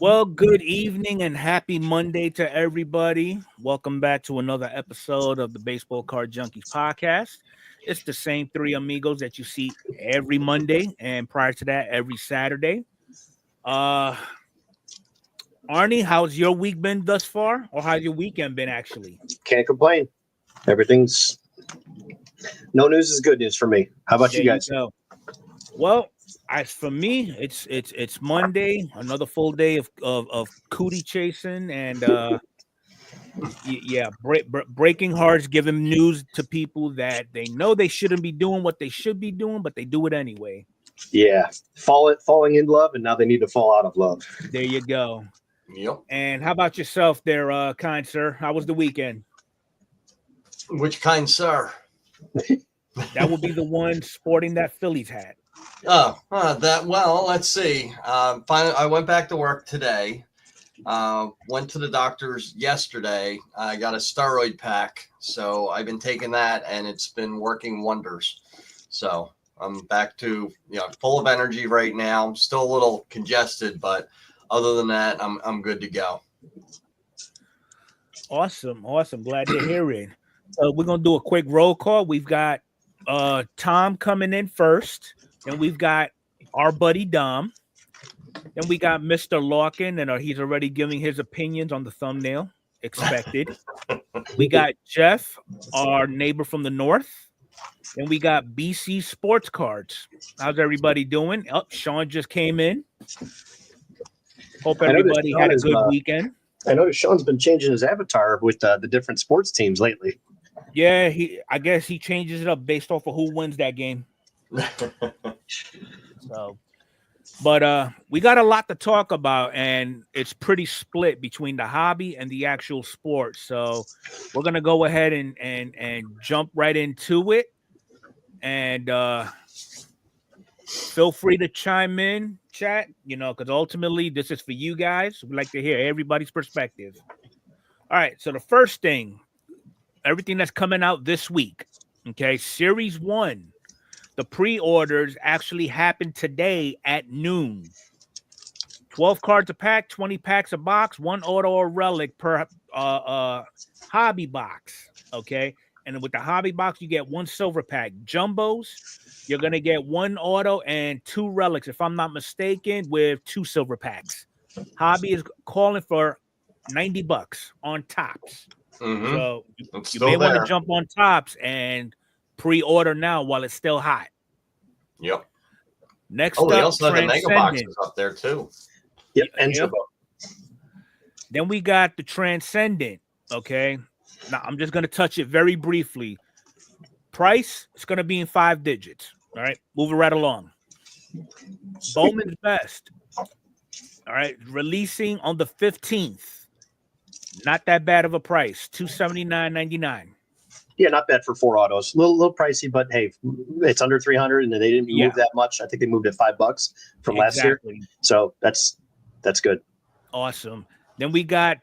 Well, good evening and happy Monday to everybody. Welcome back to another episode of the Baseball Card Junkies podcast. It's the same three amigos that you see every Monday, and prior to that, every Saturday. Uh, Arnie, how's your week been thus far, or how's your weekend been actually? Can't complain. Everything's no news is good news for me. How about There you guys? you go. Well, as for me, it's Monday, another full day of cootie chasing and breaking hearts, giving news to people that they know they shouldn't be doing what they should be doing, but they do it anyway. Yeah, falling in love, and now they need to fall out of love. There you go. Yep. And how about yourself, there, kind sir? How was the weekend? Which kind, sir? That would be the one sporting that Phillies hat. Let's see. Finally, I went back to work today. Went to the doctor's yesterday. I got a steroid pack, so I've been taking that, and it's been working wonders. So I'm back to full of energy right now. I'm still a little congested, but other than that, I'm good to go. Awesome. Glad to hear it. We're gonna do a quick roll call. We've got Tom coming in first, and we've got our buddy Dom. Then we got Mr. Larkin, and he's already giving his opinions on the thumbnail. Expected. We got Jeff, our neighbor from the north. And we got BC Sports Cards. How's everybody doing? Oh, Sean just came in. Hope everybody had a good weekend. I noticed Sean's been changing his avatar with the different sports teams lately. Yeah, I guess he changes it up based off of who wins that game. But we got a lot to talk about, and it's pretty split between the hobby and the actual sport. So we're gonna go ahead and jump right into it. And feel free to chime in, chat, because ultimately this is for you guys. We like to hear everybody's perspective. All right, so the first thing, everything that's coming out this week, okay, Series 1. The pre-orders actually happened today at noon. 12 cards a pack, 20 packs a box, one auto or relic per hobby box, okay? And with the hobby box, you get one silver pack. Jumbos, you're going to get one auto and two relics, if I'm not mistaken, with two silver packs. Hobby is calling for $90 on tops. Mm-hmm. So you may want to jump on tops and pre-order now while it's still hot. Yep. Next up, they also have the mega boxes up there too. Yep. And yep. Then we got the Transcendent. Okay. Now I'm just gonna touch it very briefly. Price is gonna be in 5 digits. All right, moving right along. Bowman's Best. All right, releasing on the 15th. Not that bad of a price. $279.99. Yeah, not bad for 4 autos. A little pricey, but hey, it's under 300, and they didn't move that much. I think they moved it $5 from last year. So that's good. Awesome. Then we got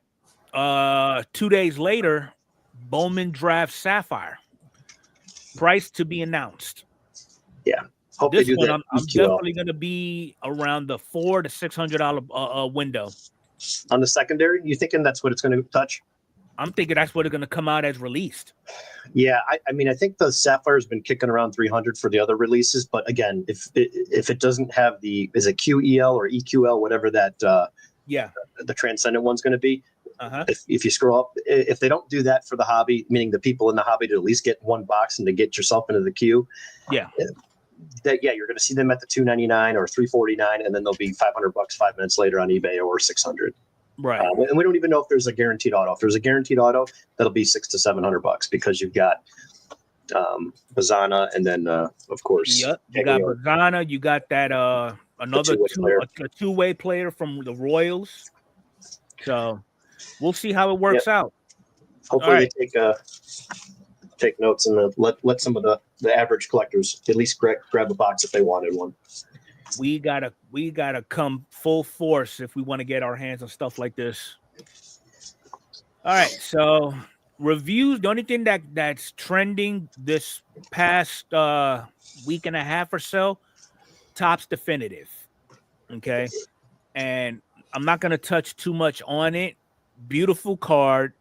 2 days later, Bowman Draft Sapphire. Price to be announced. Yeah. Hope this they do one, that. I'm definitely going to be around the $400 to $600 window. On the secondary, you thinking that's what it's going to touch? I'm thinking that's what it's going to come out as released. Yeah, I mean, I think the Sapphire has been kicking around 300 for the other releases, but again, if it doesn't have is it QEL or EQL, whatever that the Transcendent one's going to be. If you scroll up, if they don't do that for the hobby, meaning the people in the hobby to at least get one box and to get yourself into the queue, you're going to see them at the $299 or $349, and then they'll be $500 5 minutes later on eBay or $600. Right. And we don't even know if there's a guaranteed auto. If there's a guaranteed auto, that'll be $600 to $700 because you've got Bazana, and then of course, you got Bazana. You got that another two-way player from the Royals. So we'll see how it works out. Hopefully they take notes and let some of the average collectors at least grab a box if they wanted one. We gotta come full force if we want to get our hands on stuff like this. All right, so reviews. The only thing that's trending this past week and a half or so, Topps Definitive. Okay, and I'm not gonna touch too much on it. Beautiful card.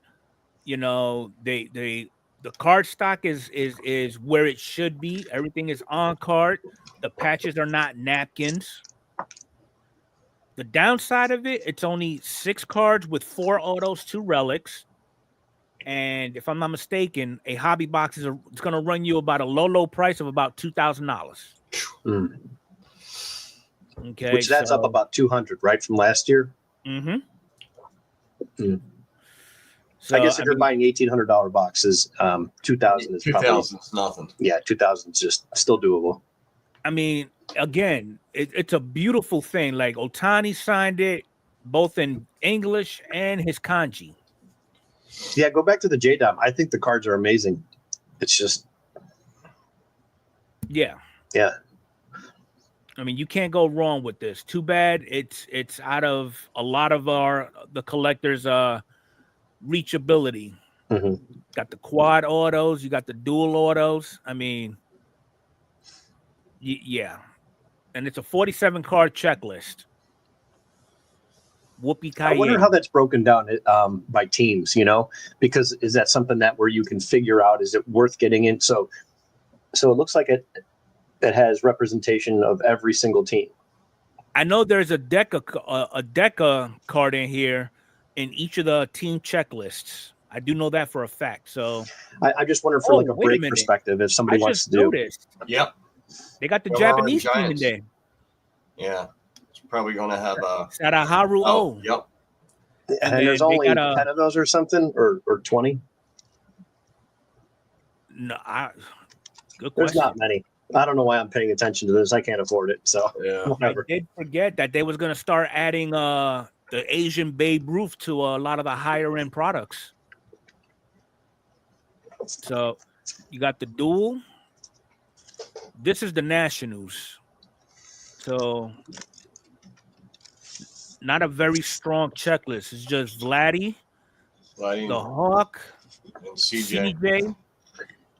You know, the card stock is where it should be. Everything is on card. The patches are not napkins. The downside of it, it's only 6 cards with 4 autos, 2 relics. And if I'm not mistaken, a hobby box it's going to run you about a low price of about $2,000. Okay, which that's up about 200, right, from last year. So, I guess if you're buying $1,800 boxes, 2,000 is probably 2,000 is nothing. Yeah, 2,000 is just still doable. I mean, again, it's a beautiful thing. Like Otani signed it both in English and his kanji. Yeah, go back to the JDOM. I think the cards are amazing. It's just, yeah. I mean, you can't go wrong with this. Too bad it's out of a lot of the collectors' reachability. Got the quad autos, you got the dual autos. I mean, yeah, and it's a 47 card checklist. Whoopee I wonder how that's broken down by teams, because is that something that where you can figure out, is it worth getting in? So it looks like it has representation of every single team. I know there's a Deca card in here in each of the team checklists. I do know that for a fact. So I just wonder for like a break perspective, if somebody wants to do. Yep. They got the Japanese team in there. Yeah. It's probably going to have Sadaharu O. Yep. And there's only 10 of those or something, or 20? No, good question. There's not many. I don't know why I'm paying attention to this. I can't afford it. So whatever. I did forget that they was going to start adding the Asian Babe Ruth to a lot of the higher end products. So you got the dual. This is the Nationals. So not a very strong checklist. It's just Vladdy, the Hawk, and CJ.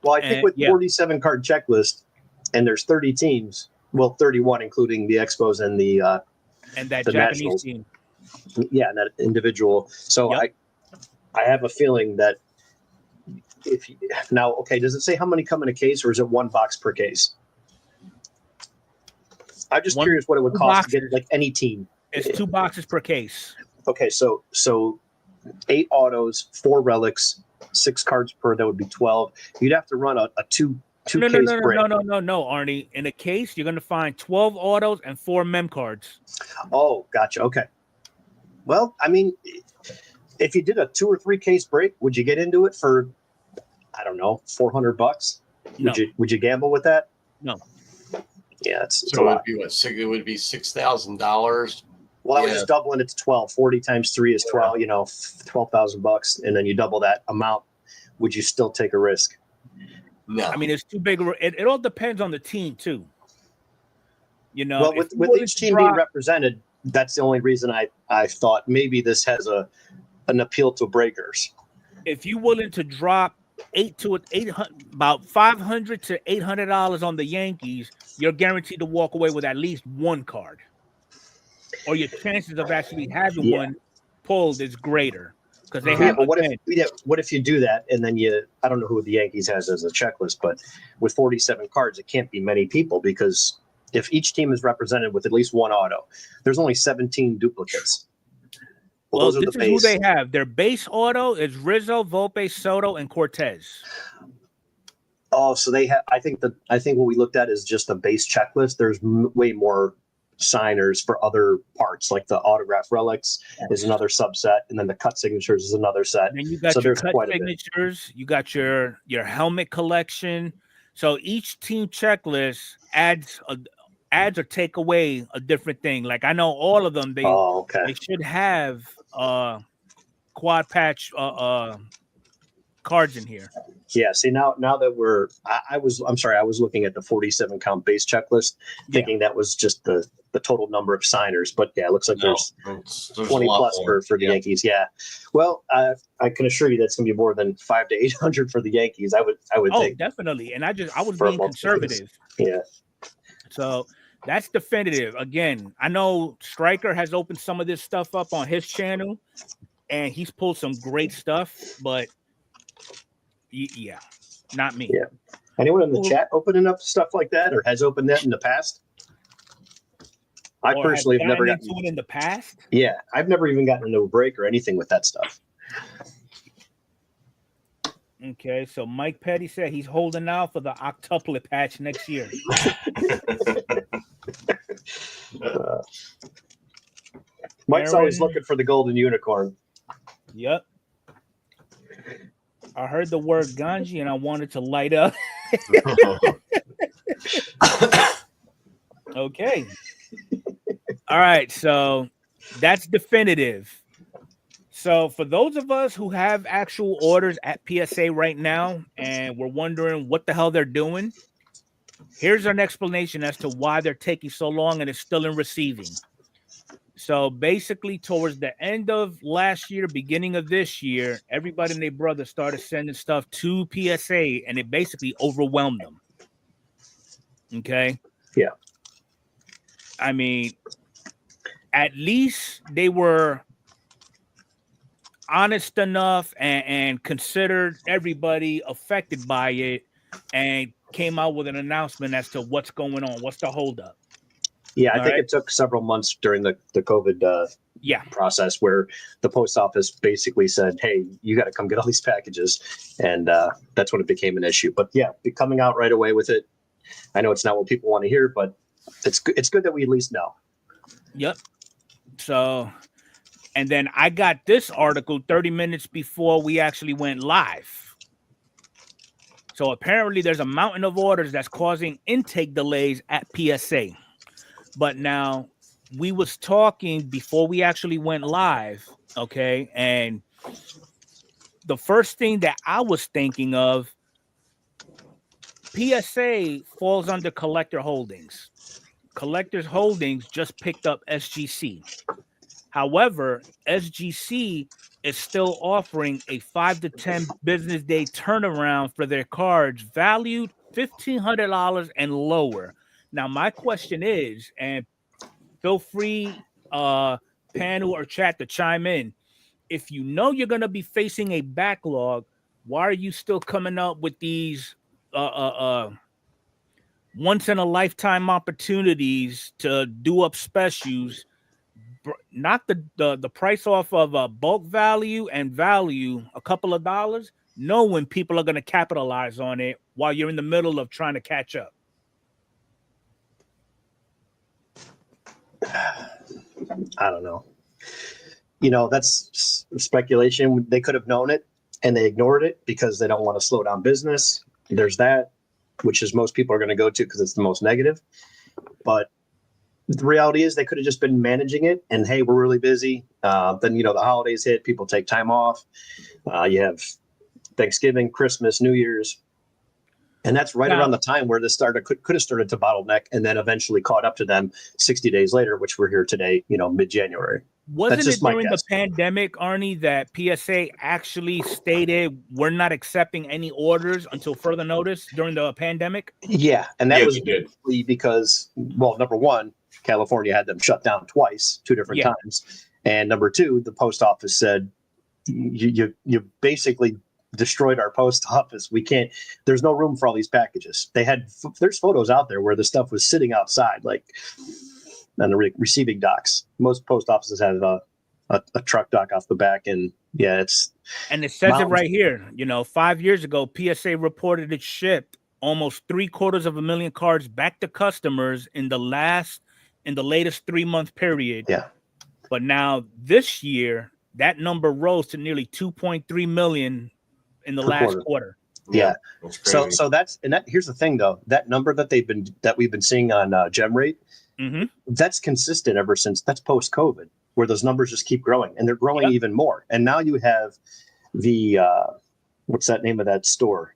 Well, I think with 47 card checklist, and there's 30 teams. Well, 31 including the Expos and the Japanese Nationals. team. Yeah, and that individual. So I have a feeling that does it say how many come in a case, or is it one box per case? I'm just curious what it would cost to get like any team. It's 2 boxes per case. Okay, so 8 autos, 4 relics, 6 cards per. That would be 12. You'd have to run a two case break. No, Arnie. In a case, you're going to find 12 autos and 4 mem cards. Oh, gotcha. Okay. Well, I mean, if you did a 2 or 3 case break, would you get into it for, I don't know, $400? No. Would you gamble with that? No. Yeah, it's so it would be what? It would be $6,000. Well, I was just doubling it to 12. 40 times 3 is 12. $12,000, and then you double that amount. Would you still take a risk? No. I mean, it's too big. It all depends on the team too. Well, with each team being represented, that's the only reason I thought maybe this has an appeal to breakers. If you're willing to drop about $500 to $800 on the Yankees, you're guaranteed to walk away with at least 1 card, or your chances of actually having one pulled is greater because they have. But what if you do that and then I don't know who the Yankees has as a checklist, but with 47 cards, it can't be many people, because if each team is represented with at least 1 auto, there's only 17 duplicates. Well, this is who they have. Their base auto is Rizzo, Volpe, Soto, and Cortez. Oh, so they have. I think what we looked at is just a base checklist. There's way more signers for other parts, like the autograph relics is another subset, and then the cut signatures is another set. And then you got your cut signatures. You got your helmet collection. So each team checklist adds or take away a different thing. Like I know all of them. They should have quad patch cards in here. Yeah. See, now that I was looking at the 47 count base checklist, thinking that was just the total number of signers. But yeah, it looks like there's 20 plus for the Yankees. Yeah. Well, I can assure you that's going to be more than 500 to 800 for the Yankees. I would think. Definitely. And I was being conservative. Yeah. So That's definitive. Again, I know Stryker has opened some of this stuff up on his channel, and he's pulled some great stuff, but yeah, not me. Yeah. Anyone in the chat opening up stuff like that, or has opened that in the past? I personally have never gotten into it in the past. Yeah, I've never even gotten into a break or anything with that stuff. Okay, so Mike Petty said he's holding out for the octuplet patch next year. Mike's always looking for the golden unicorn. Yep. I heard the word ganji and I wanted to light up. Okay. All right, so that's definitive. So for those of us who have actual orders at PSA right now and we're wondering what the hell they're doing, here's an explanation as to why they're taking so long and it's still in receiving. So basically towards the end of last year, beginning of this year, everybody and their brother started sending stuff to PSA and it basically overwhelmed them. Okay? Yeah. I mean, at least they were honest enough and considered everybody affected by it and came out with an announcement as to what's going on, what's the holdup. Yeah, I think it took several months during the COVID process where the post office basically said, hey, you got to come get all these packages. And that's when it became an issue. But yeah, coming out right away with it. I know it's not what people want to hear, but it's good that we at least know. Yep. So, and then I got this article 30 minutes before we actually went live. So apparently there's a mountain of orders that's causing intake delays at PSA. But now we was talking before we actually went live, okay? And the first thing that I was thinking of, PSA falls under Collector Holdings. Collector's Holdings just picked up SGC. However, SGC is still offering a 5 to 10 business day turnaround for their cards valued $1,500 and lower. Now, my question is, and feel free, panel or chat to chime in. If you know you're going to be facing a backlog, why are you still coming up with these once in a lifetime opportunities to do up specials? Not the price off of bulk value and value a couple of dollars, knowing people are going to capitalize on it while you're in the middle of trying to catch up. I don't know. You know, that's speculation. They could have known it and they ignored it because they don't want to slow down business. There's that, which is most people are going to go to because it's the most negative. But the reality is they could have just been managing it and, hey, we're really busy. Then, you know, the holidays hit, people take time off. You have Thanksgiving, Christmas, New Year's. And that's right around the time where this could have started to bottleneck and then eventually caught up to them 60 days later, which we're here today, you know, mid-January. Wasn't it during the pandemic, Arnie, that PSA actually stated we're not accepting any orders until further notice during the pandemic? Yeah, and that was because, well, number one, California had them shut down twice, 2 different times. And number two, the post office said, you basically destroyed our post office. We can't, there's no room for all these packages. There's photos out there where the stuff was sitting outside, like on the receiving docks. Most post offices have a truck dock off the back. And yeah, it says it right here. You know, 5 years ago, PSA reported it shipped almost 750,000 cards back to customers in the latest 3-month period. Yeah. But now this year, that number rose to nearly 2.3 million in the last quarter. Yeah. So here's the thing though, that number that we've been seeing on gem rate, that's consistent ever since. That's post COVID, where those numbers just keep growing and they're growing even more. And now you have the what's that name of that store?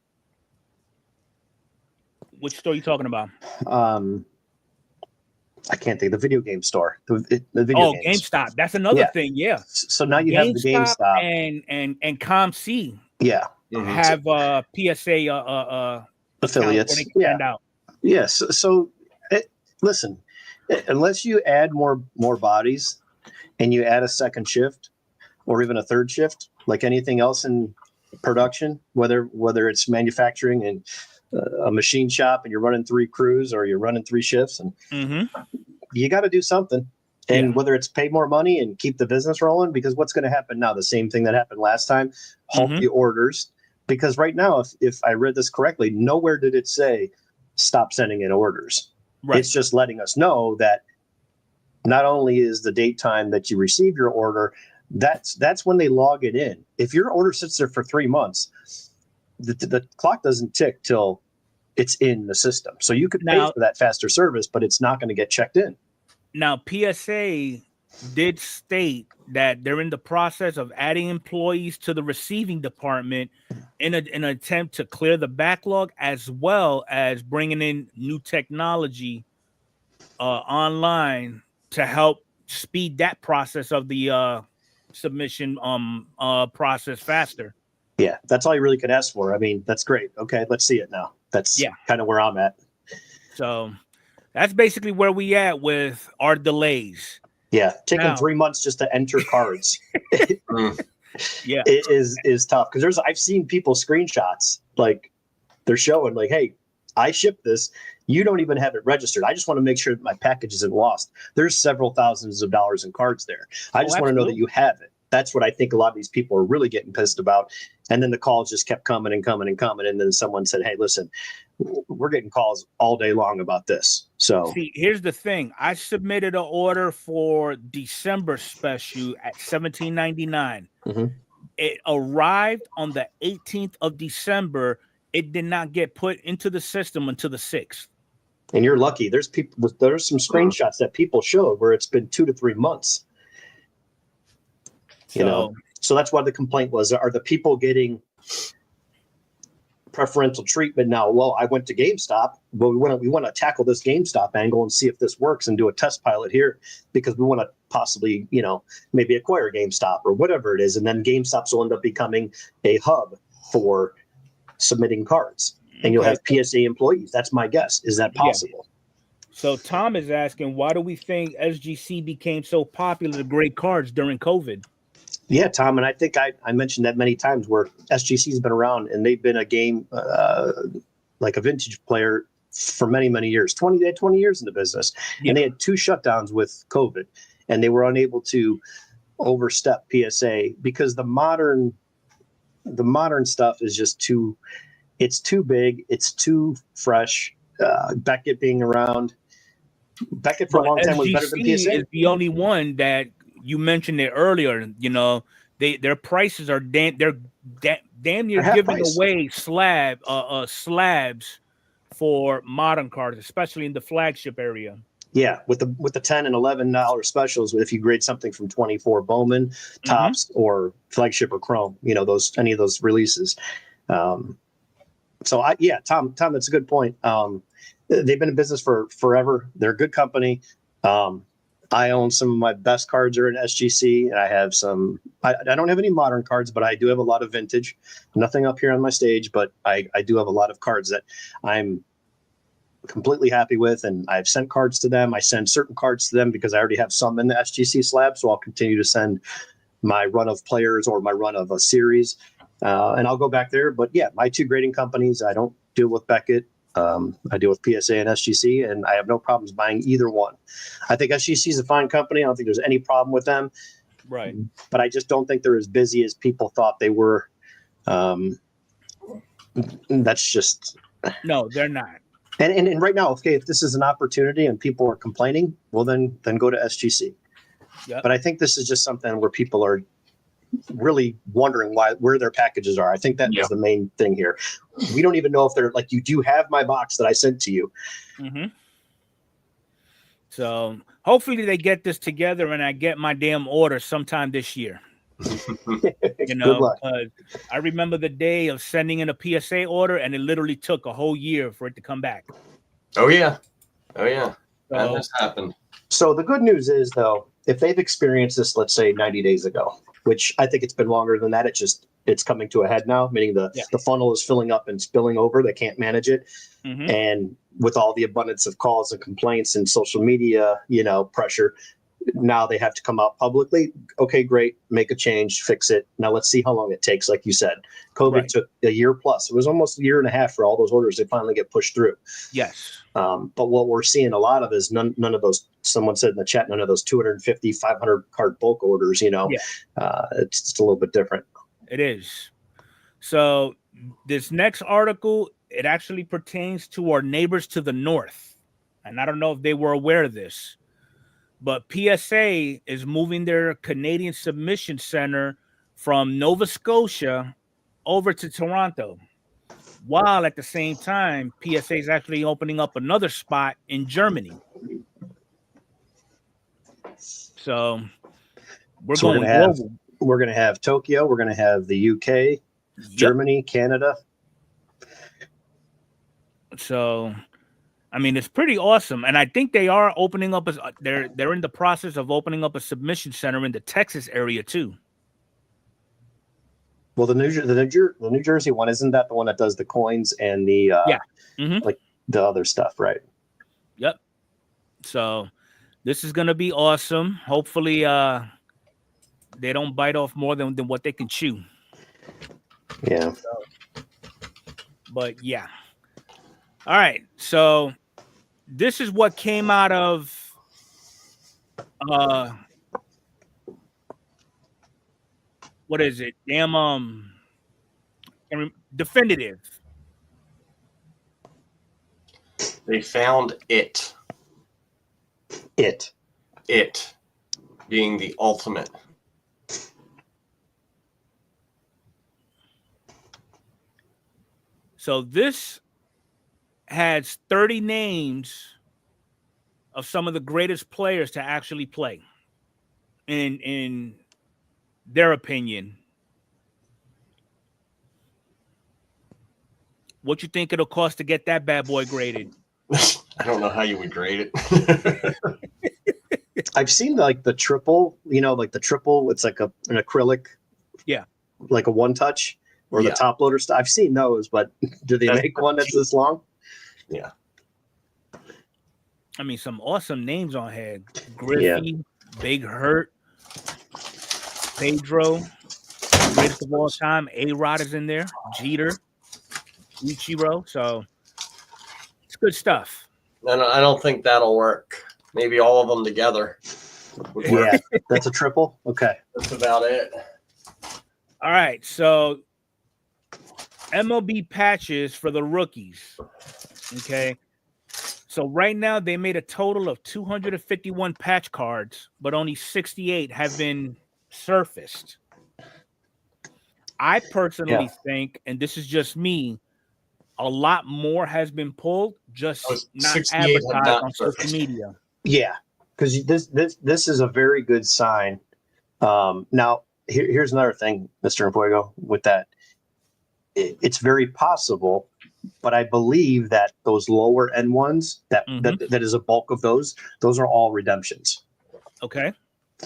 Which store are you talking about? I can't think. The video game store. The video games. GameStop. That's another thing. Yeah. So now you have the GameStop and ComC. Yeah. Have PSA affiliates. Yeah. Out. Yes. So listen, unless you add more bodies and you add a second shift or even a third shift, like anything else in production, whether it's manufacturing and a machine shop and you're running 3 crews or you're running 3 shifts, and you got to do something. And whether it's pay more money and keep the business rolling, because what's going to happen now? The same thing that happened last time, halt the orders. Because right now, if I read this correctly, nowhere did it say stop sending in orders. Right. It's just letting us know that not only is the date time that you receive your order, that's when they log it in. If your order sits there for 3 months, the clock doesn't tick till it's in the system. So you could pay for that faster service, but it's not going to get checked in. Now, PSA did state that they're in the process of adding employees to the receiving department in an attempt to clear the backlog, as well as bringing in new technology online to help speed that process of the submission process faster. Yeah, that's all you really could ask for. I mean, that's great. Okay, let's see it now. That's kind of where I'm at. So that's basically where we at with our delays. Yeah, taking 3 months just to enter cards. Yeah, it is tough, because I've seen people screenshots, like they're showing like, hey, I shipped this. You don't even have it registered. I just want to make sure that my package isn't lost. There's several thousands of dollars in cards there. I just want to know that you have it. That's what I think a lot of these people are really getting pissed about. And then the calls just kept coming and coming and coming. And then someone said, hey, listen, we're getting calls all day long about this. So see, here's the thing. I submitted an order for December special at $17.99. It arrived on the 18th of December. It did not get put into the system until the 6th. And you're lucky. There's some screenshots that people showed where it's been 2 to 3 months. You know, so that's why the complaint was, are the people getting preferential treatment now? Well, I went to GameStop, but we want to tackle this GameStop angle and see if this works and do a test pilot here, because we want to possibly, maybe acquire GameStop or whatever it is. And then GameStops will end up becoming a hub for submitting cards, and you'll have PSA employees. That's my guess. Is that possible? So Tom is asking, why do we think SGC became so popular to grade cards during COVID? Yeah, Tom, and I think I mentioned that many times, where SGC has been around and they've been a game, like a vintage player for many, many years, 20 years in the business. And they had 2 shutdowns with COVID, and they were unable to overstep PSA because the modern stuff is just it's too big. It's too fresh. Beckett being around, Beckett for a long time was better than PSA. Is the only one that you mentioned it earlier. Their prices are damn near giving away slabs for modern cards, especially in the flagship area. Yeah, with the $10 and $11 specials, if you grade something from 24 Bowman, Topps, or flagship or Chrome, any of those releases. Tom, that's a good point. They've been in business for forever. They're a good company. I own some of my best cards are in SGC, and I have some. I don't have any modern cards, but I do have a lot of vintage. Nothing up here on my stage, but I do have a lot of cards that I'm completely happy with, and I've sent cards to them. I send certain cards to them because I already have some in the SGC slab, so I'll continue to send my run of players or my run of a series, and I'll go back there. But yeah, my 2 grading companies, I don't deal with Beckett. I deal with PSA and SGC, and I have no problems buying either one. I think SGC is a fine company. I don't think there's any problem with them. Right. But I just don't think they're as busy as people thought they were. That's just. No, they're not. And right now, okay, if this is an opportunity and people are complaining, well, then go to SGC. Yep. But I think this is just something where people are really wondering where their packages are. I think that is the main thing here. We don't even know if they're like, you do have my box that I sent to you. So hopefully they get this together and I get my damn order sometime this year. Good luck. I remember the day of sending in a PSA order, and it literally took a whole year for it to come back. Oh yeah. That has happened. So the good news is, though, if they've experienced this, let's say 90 days ago, which I think it's been longer than that, it just it's coming to a head now, meaning the funnel is filling up and spilling over. They can't manage it. Mm-hmm. And with all the abundance of calls and complaints and social media, pressure, now they have to come out publicly. Okay, great. Make a change, fix it. Now let's see how long it takes. Like you said, COVID took a year plus. It was almost a year and a half for all those orders to finally get pushed through. Yes. But what we're seeing a lot of is none of those, someone said in the chat, none of those 250, 500 card bulk orders, it's just a little bit different. It is. So this next article, it actually pertains to our neighbors to the north. And I don't know if they were aware of this, but PSA is moving their Canadian submission center from Nova Scotia over to Toronto, while at the same time, PSA is actually opening up another spot in Germany. So we're going global. We're going to have Tokyo. We're going to have the UK, Germany, Canada. So, I mean, it's pretty awesome. And I think they are opening up, they're in the process of opening up a submission center in the Texas area too. Well, the New Jersey one, isn't that the one that does the coins and the like the other stuff, right? Yep. So this is going to be awesome. Hopefully, they don't bite off more than what they can chew. Yeah. But yeah. All right. So this is what came out of what is it? Definitive. They found it. It being the ultimate. So this has 30 names of some of the greatest players to actually play in their opinion. What you think it'll cost to get that bad boy graded? I don't know how you would grade it. I've seen like the triple, it's like an acrylic. Yeah. Like a one touch or the top loader stuff. I've seen those, but do they make one that's this long? Yeah. I mean, some awesome names on here. Griffey, Big Hurt, Pedro, greatest of all time. A-Rod is in there. Jeter, Ichiro. So it's good stuff. I don't think that'll work. Maybe all of them together. Yeah, that's a triple. Okay. That's about it. All right. So MLB patches for the rookies. Okay. So right now they made a total of 251 patch cards, but only 68 have been surfaced. I personally think, and this is just me, a lot more has been pulled, just not advertised on social media. Yeah, because this is a very good sign. Now, here's another thing, Mr. Enfuego, with that. It's very possible, but I believe that those lower end ones, that is a bulk of those are all redemptions. Okay.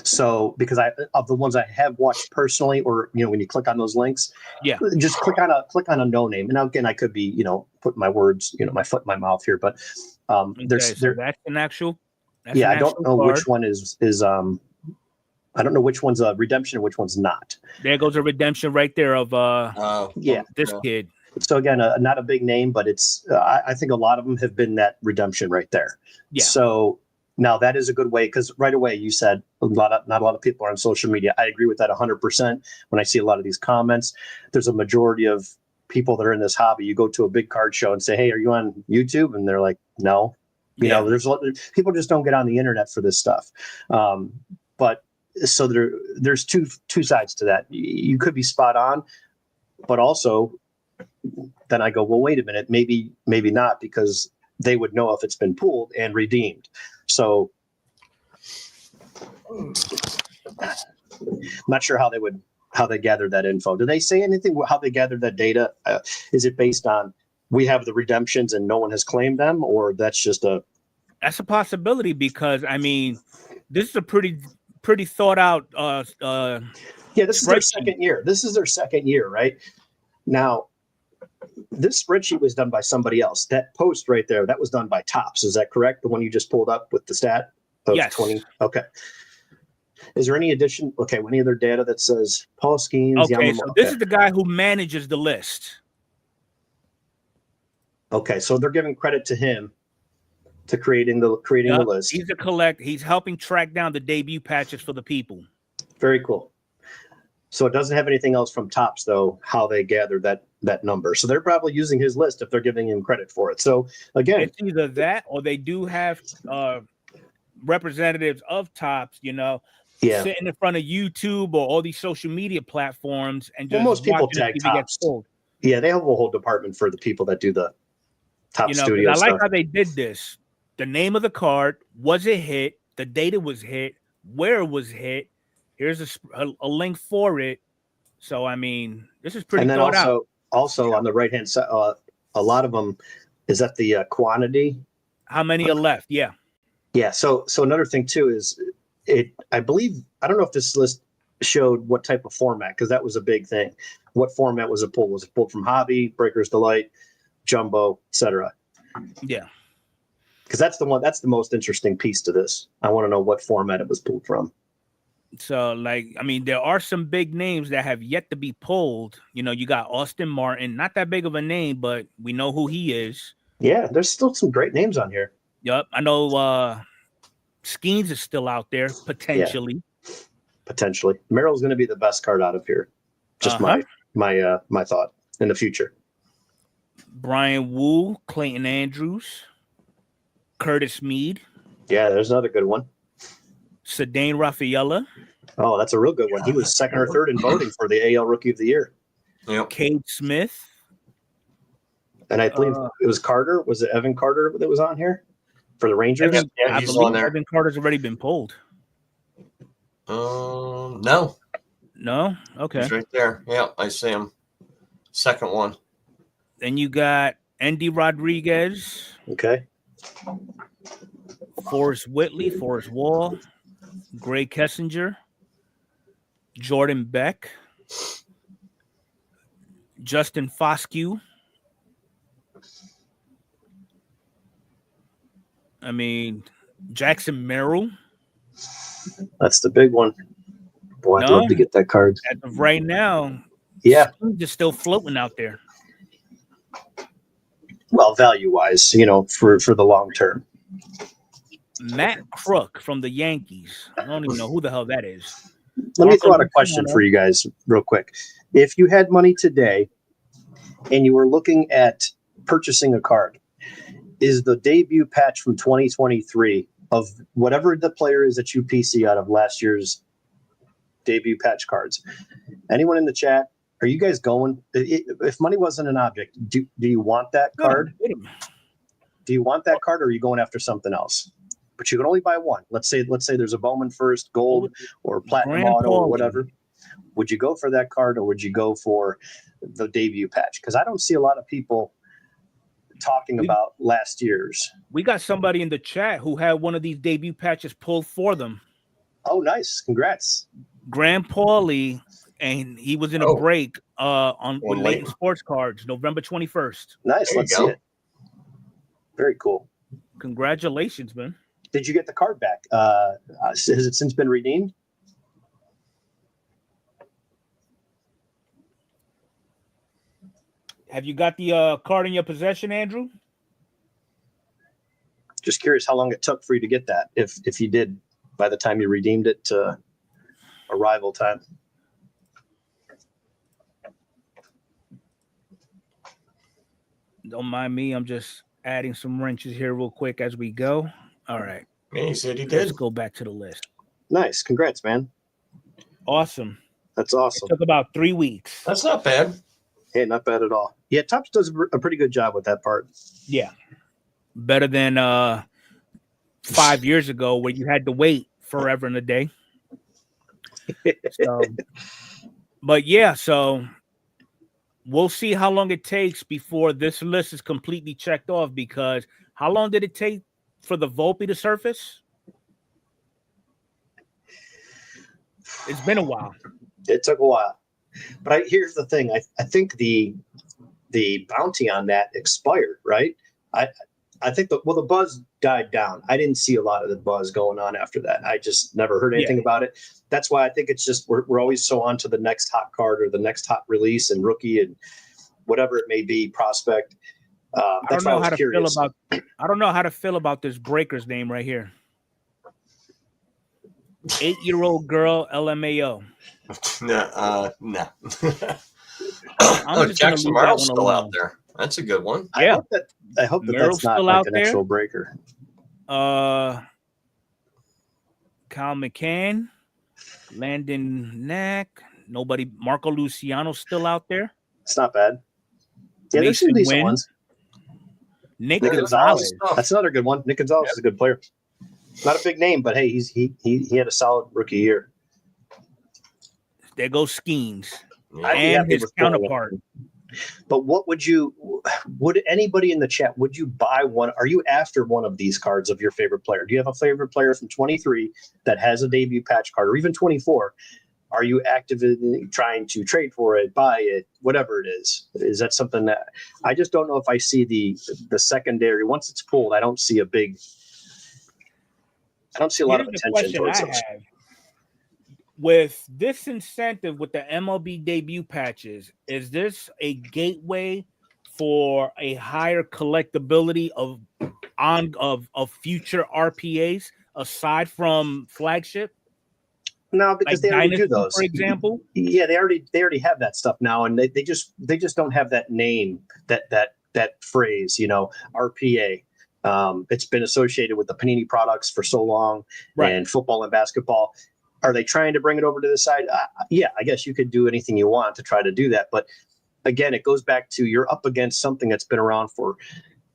So, because of the ones I have watched personally, or when you click on those links, just click on a no name. And now again, I could be putting my words, my foot in my mouth here, but so that's an actual. I don't know which one is I don't know which one's a redemption and which one's not. There goes a redemption right there of this kid. So again, not a big name, but it's I think a lot of them have been that redemption right there. Yeah. So now that is a good way, because right away you said not a lot of people are on social media. I agree with that 100%. When I see a lot of these comments, there's a majority of people that are in this hobby. You go to a big card show and say, "Hey, are you on YouTube?" And they're like, "No." There's people just don't get on the internet for this stuff. But so there's two sides to that. You could be spot on, but also then I go, well, wait a minute, maybe not, because they would know if it's been pulled and redeemed. So I'm not sure how they gathered that info. Do they say anything how they gathered that data? Is it based on we have the redemptions and no one has claimed them, or that's a possibility? Because I mean, this is a pretty pretty thought out. Yeah, this is their second year. This is their second year, right? Now, this spreadsheet was done by somebody else. That post right there, that was done by Topps. Is that correct? The one you just pulled up with the stat of Yes. 20? Okay. Is there any addition? Okay, any other data that says Paul Skeens? Okay, so this is the guy who manages the list. Okay, so they're giving credit to him to creating the list. He's He's helping track down the debut patches for the people. Very cool. So it doesn't have anything else from Topps, though, how they gathered that number. So they're probably using his list if they're giving him credit for it. So again, it's either that or they do have representatives of Topps, sitting in front of YouTube or all these social media platforms and just most people tag Topps. Yeah, they have a whole department for the people that do the Top studio I like stuff. how they did this. The name of the card, was it hit? The date it was hit, where it was hit. Here's a link for it. So I mean, this is pretty thought out. Also on the right hand side, a lot of them is that the quantity. How many are left? Yeah. Yeah. So another thing too is I believe, I don't know if this list showed what type of format, because that was a big thing. What format was it pulled? Was it pulled from Hobby, Breakers Delight, Jumbo, etc.? Yeah. Because that's the most interesting piece to this. I want to know what format it was pulled from. So, there are some big names that have yet to be pulled. You got Austin Martin, not that big of a name, but we know who he is. Yeah, there's still some great names on here. Yep. I know Skeens is still out there, potentially. Yeah. Potentially. Merrill's going to be the best card out of here. Just my thought in the future. Brian Wu, Clayton Andrews, Curtis Mead. Yeah, there's another good one. Cedane Rafaela. Oh, that's a real good one. He was second or third in voting for the AL Rookie of the Year. Yep. Cade Smith. And I believe it was Carter. Was it Evan Carter that was on here for the Rangers? I believe Evan Carter's already been pulled. No. No? Okay. He's right there. Yeah, I see him. Second one. Then you got Andy Rodriguez. Okay. Forrest Whitley, Forrest Wall, Gray Kessinger, Jordan Beck, Justin Foscue. Jackson Merrill. That's the big one. Boy, I'd love to get that card. As of right now, yeah, just still floating out there. Well, value-wise, for the long term. Matt Crook from the Yankees. I don't even know who the hell that is. Let me throw out a question for you guys real quick. If you had money today and you were looking at purchasing a card, is the debut patch from 2023 of whatever the player is that you PC out of last year's debut patch cards? Anyone in the chat? Are you guys going? If money wasn't an object, do you want that card? Do you want that card, or are you going after something else? But you can only buy one. Let's say there's a Bowman first, gold, or platinum auto, or whatever. Would you go for that card, or would you go for the debut patch? Because I don't see a lot of people talking about last year's. We got somebody in the chat who had one of these debut patches pulled for them. Oh, nice! Congrats, Graham Pauly, and he was in a break with Leighton Sports Cards, November 21st. Nice. Let's see it. Very cool. Congratulations, man. Did you get the card back? Has it since been redeemed? Have you got the card in your possession, Andrew? Just curious how long it took for you to get that, if you did, by the time you redeemed it to arrival time. Don't mind me. I'm just adding some wrenches here real quick as we go. All right. He said he did. Let's go back to the list. Nice. Congrats, man. Awesome. That's awesome. It took about 3 weeks. That's not bad. Hey, not bad at all. Yeah, Topps does a pretty good job with that part. Yeah. Better than 5 years ago where you had to wait forever and a day. So we'll see how long it takes before this list is completely checked off, because how long did it take for the Volpe to surface? It's been a while. It took a while. But here's the thing. I think the bounty on that expired, right? I think the buzz died down. I didn't see a lot of the buzz going on after that. I just never heard anything about it. That's why I think it's just we're always so on to the next hot card or the next hot release and rookie and whatever it may be, prospect. That's why I was curious. I don't know how to feel about this breaker's name right here. 8-year-old girl, LMAO. No. Jackson Merrill's still out there. That's a good one. Yeah. I hope that's not like an actual breaker. Kyle McCann, Landon Knack, nobody. Marco Luciano's still out there. It's not bad. Yeah, there's some decent ones. Nick Gonzalez. That's another good one. Nick Gonzalez is a good player. Not a big name, but hey, he had a solid rookie year. There goes Skeens and his counterpart. But would anybody in the chat, would you buy one? Are you after one of these cards of your favorite player? Do you have a favorite player from 23 that has a debut patch card, or even 24? Are you actively trying to trade for it, buy it, whatever it is? Is that something that I just don't know if I see the secondary once it's pulled? I don't see a lot of attention towards those. With this incentive with the MLB debut patches, is this a gateway for a higher collectability of future RPAs aside from flagship? No, because like they already Dynasty, do those. For example, yeah, they already have that stuff now, and they just don't have that name, that phrase, RPA. It's been associated with the Panini products for so long, right, and football and basketball. Are they trying to bring it over to the side? Yeah, I guess you could do anything you want to try to do that. But again, it goes back to you're up against something that's been around for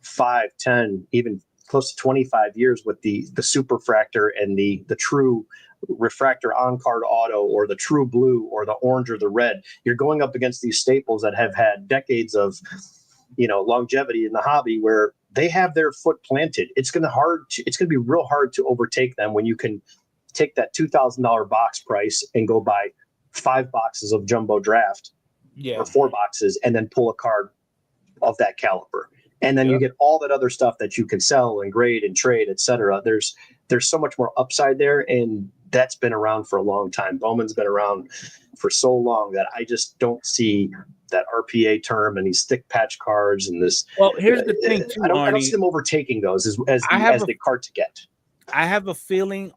5, 10, even close to 25 years with the superfractor and the true refractor on-card auto, or the true blue, or the orange, or the red. You're going up against these staples that have had decades of longevity in the hobby, where they have their foot planted. It's going to be real hard to overtake them when you can take that $2,000 box price and go buy 5 boxes of jumbo draft, or 4 boxes, and then pull a card of that caliber. And then you get all that other stuff that you can sell and grade and trade, etc. There's so much more upside there, and that's been around for a long time. Bowman's been around for so long that I just don't see that RPA term and these thick patch cards and this. Well, here's the thing, too, I don't see them overtaking those as the card to get. I have a feeling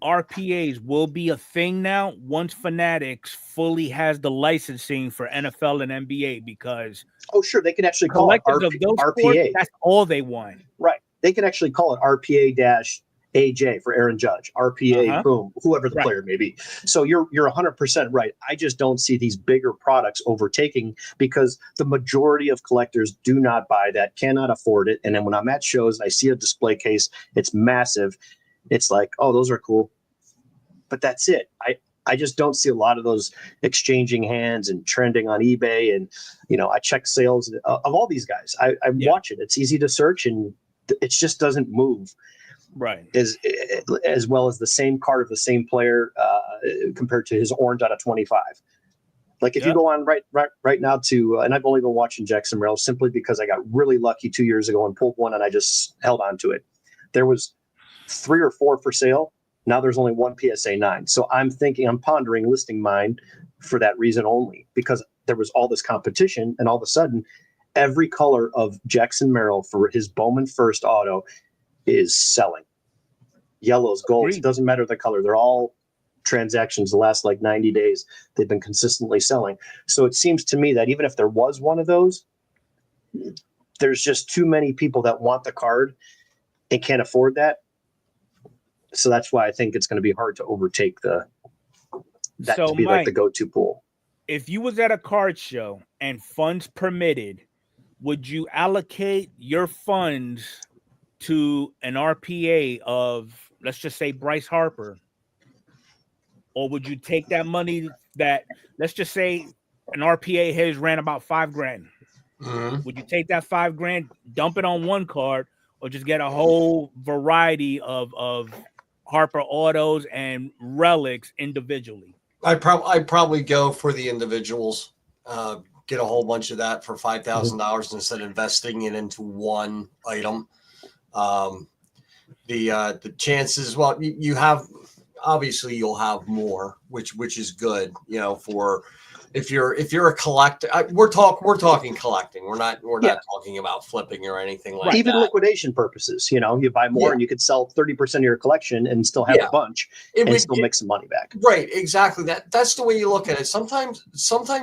RPAs will be a thing now once Fanatics fully has the licensing for NFL and NBA, because sure, they can actually call it RPA. Sports, that's all they want. Right. They can actually call it RPA-AJ for Aaron Judge, RPA, boom, whoever the player may be. So you're 100% right. I just don't see these bigger products overtaking, because the majority of collectors do not buy that, cannot afford it. And then when I'm at shows, I see a display case, it's massive. It's like, oh, those are cool, but that's it. I just don't see a lot of those exchanging hands and trending on eBay. And, I check sales of all these guys. I watch it. It's easy to search, and it just doesn't move right as well as the same card of the same player compared to his orange out of 25. Like if you go on right now to, and I've only been watching Jackson Merrill simply because I got really lucky 2 years ago and pulled one, and I just held on to it. There was 3 or 4 for sale. Now there's only 1 PSA 9. So I'm pondering listing mine for that reason only, because there was all this competition, and all of a sudden every color of Jackson Merrill for his Bowman first auto is selling. Yellows, golds, it doesn't matter the color. They're all transactions the last like 90 days. They've been consistently selling. So it seems to me that even if there was one of those, there's just too many people that want the card and can't afford that. So that's why I think it's going to be hard to overtake to be like the go-to pool. If you was at a card show and funds permitted, would you allocate your funds to an RPA of, let's just say, Bryce Harper? Or would you take that money that, let's just say, an RPA has ran about $5,000? Mm-hmm. Would you take that $5,000, dump it on one card, or just get a whole variety of Harper autos and relics individually? I'd probably go for the individuals. Get a whole bunch of that for $5,000 instead of investing it into one item. The chances, well, you have, obviously you'll have more, which is good, for if you're a collector. We're talking collecting. We're not talking about flipping or anything like even that. Liquidation purposes. You buy more and you could sell 30% of your collection and still have a bunch and still make some money back. Right, exactly. That's the way you look at it. Sometimes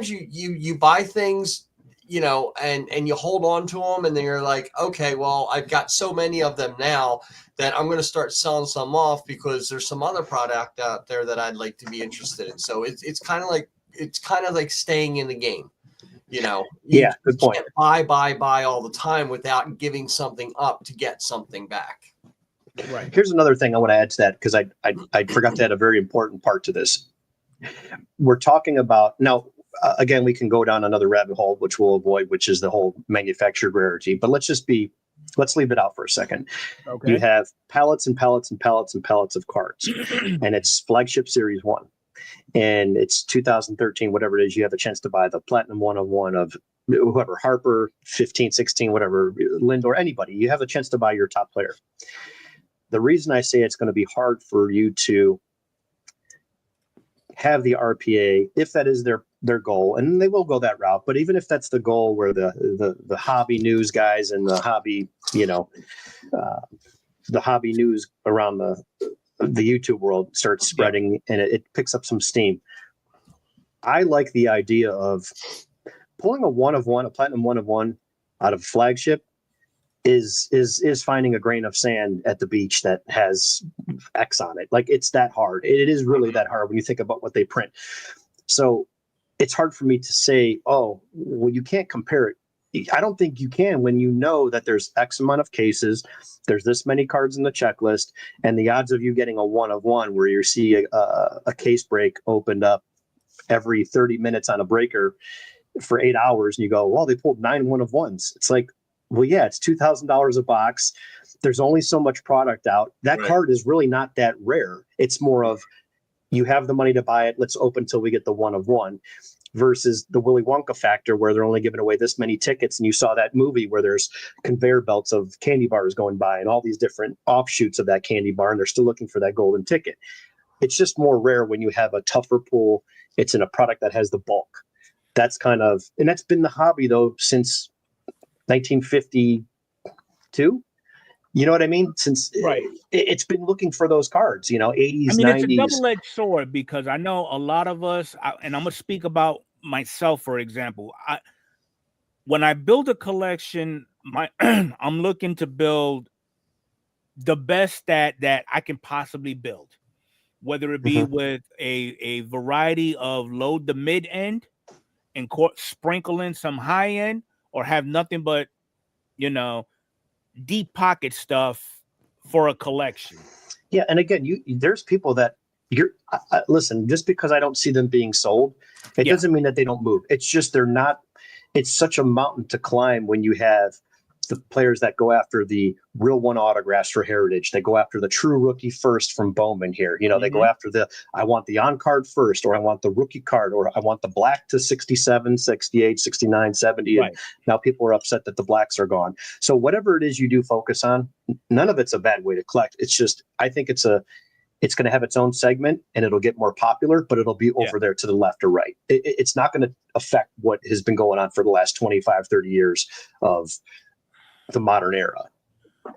you buy things, and you hold on to them, and then you're like, okay, well, I've got so many of them now that I'm going to start selling some off because there's some other product out there that I'd like to be interested in. So it's kind of like staying in the game. Good point. Can't buy all the time without giving something up to get something back. Right. Here's another thing I want to add to that, because I forgot to add a very important part to this. We're talking about now. Again, we can go down another rabbit hole, which we'll avoid, which is the whole manufactured rarity. But let's leave it out for a second. Okay. You have pallets and pallets and pallets and pallets of cards, and it's flagship series 1. And it's 2013, whatever it is, you have a chance to buy the Platinum 101 of whoever, Harper, 15, 16, whatever, Lindor, anybody. You have a chance to buy your top player. The reason I say it's going to be hard for you to have the RPA, if that is their goal, and they will go that route, but even if that's the goal, where the hobby news guys and the hobby, the hobby news around the YouTube world starts spreading and it picks up some steam. I like the idea of pulling a Platinum 101 out of flagship is finding a grain of sand at the beach that has X on it. Like, it's that hard. It is really that hard when you think about what they print. So it's hard for me to say, oh, well, you can't compare it. I don't think you can, when you know that there's X amount of cases, there's this many cards in the checklist, and the odds of you getting a 1 of 1 where you see a case break opened up every 30 minutes on a breaker for 8 hours, and you go, well, they pulled 9 1 of 1s. It's like, well, yeah, it's $2,000 a box. There's only so much product out. That card is really not that rare. It's more of, you have the money to buy it, let's open until we get the 1 of 1. Versus the Willy Wonka factor, where they're only giving away this many tickets. And you saw that movie where there's conveyor belts of candy bars going by and all these different offshoots of that candy bar, and they're still looking for that golden ticket. It's just more rare when you have a tougher pool. It's in a product that has the bulk. That's and that's been the hobby though since 1952. You know what I mean? Since it's been looking for those cards, 80s, 90s. It's a double-edged sword, because I know a lot of us, and I'm going to speak about myself, for example. When I build a collection, I'm looking to build the best that I can possibly build, whether it be with a variety of low to mid-end and sprinkle in some high-end, or have nothing but, deep pocket stuff for a collection. Yeah, and again, there's people that listen, just because I don't see them being sold, it doesn't mean that they don't move. It's just they're not. It's such a mountain to climb when you have the players that go after the real one autographs for Heritage. They go after the true rookie first from Bowman here. They go after I want the on card first, or I want the rookie card, or I want the black to 67, 68, 69, 70. And now people are upset that the blacks are gone. So whatever it is you do focus on, none of it's a bad way to collect. It's just, I think it's going to have its own segment, and it'll get more popular, but it'll be over there to the left or right. It's not going to affect what has been going on for the last 25, 30 years of the modern era.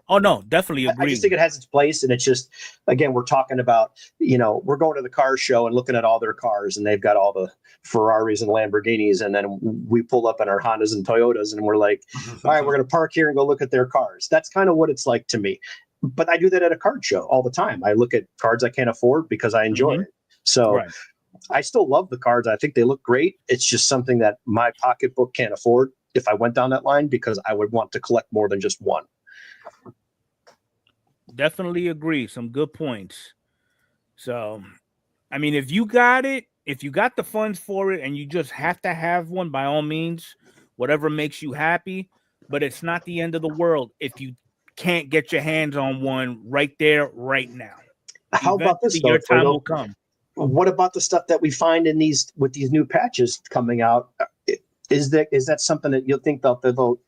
Oh no, definitely agree. I just think it has its place, and it's just, again, we're talking about, we're going to the car show and looking at all their cars, and they've got all the Ferraris and Lamborghinis, and then we pull up in our Hondas and Toyotas, and we're like, all right, we're going to park here and go look at their cars. That's kind of what it's like to me. But I do that at a card show all the time. I look at cards I can't afford because I enjoy it. So I still love the cards. I think they look great. It's just something that my pocketbook can't afford if I went down that line, because I would want to collect more than just one. Definitely agree. Some good points. So, I mean, if you got the funds for it and you just have to have one, by all means, whatever makes you happy, but it's not the end of the world if you can't get your hands on one right there, right now. How about this, though? Your time will come. what about the stuff that we find in these new patches coming out? Is that something that you'll think they'll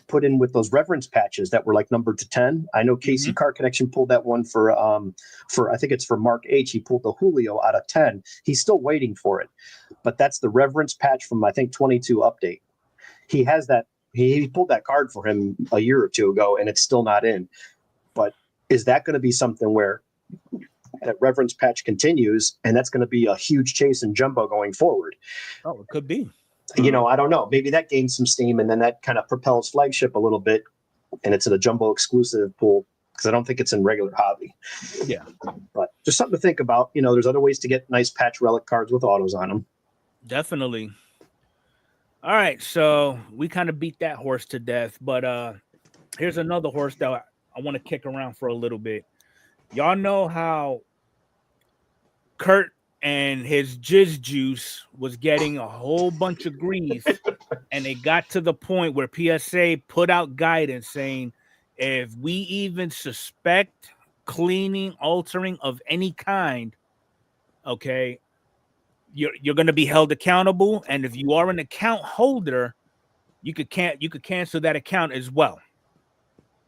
put in with those reference patches that were like numbered to 10? I know Casey Car Connection pulled that one for I think it's for Mark H. He pulled the Julio out of 10. He's still waiting for it, but that's the reference patch from I think 22 update. He has that. He pulled that card for him a year or two ago, and it's still not in. But is that going to be something where that reference patch continues, and that's going to be a huge chase in Jumbo going forward? Oh, it could be. I don't know. Maybe that gains some steam, and then that kind of propels Flagship a little bit, and it's in a Jumbo exclusive pool because I don't think it's in regular hobby. Yeah. But just something to think about. There's other ways to get nice patch relic cards with autos on them. Definitely. All right, so we kind of beat that horse to death, but here's another horse that I want to kick around for a little bit. Y'all know how Kurt and his jizz juice was getting a whole bunch of grief, and it got to the point where PSA put out guidance saying if we even suspect cleaning, altering of any kind, okay, you're going to be held accountable, and if you are an account holder, you could cancel that account as well.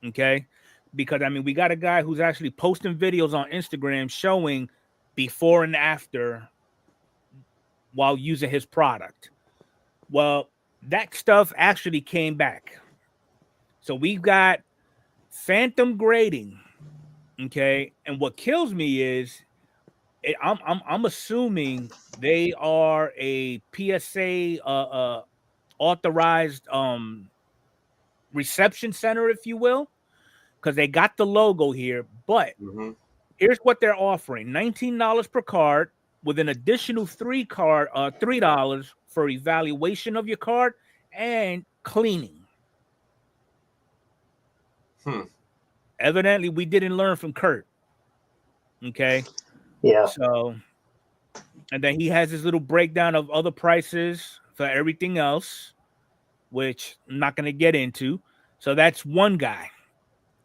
Okay, because I mean we got a guy who's actually posting videos on Instagram showing before and after while using his product. Well, that stuff actually came back. So we've got phantom grading. Okay, and what kills me is I'm assuming they are a PSA authorized reception center, if you will, because they got the logo here. But here's what they're offering: $19 per card with an additional $3 for evaluation of your card and cleaning. Evidently, we didn't learn from Kurt. Okay. Yeah. So, and then he has his little breakdown of other prices for everything else, which I'm not going to get into. So that's one guy.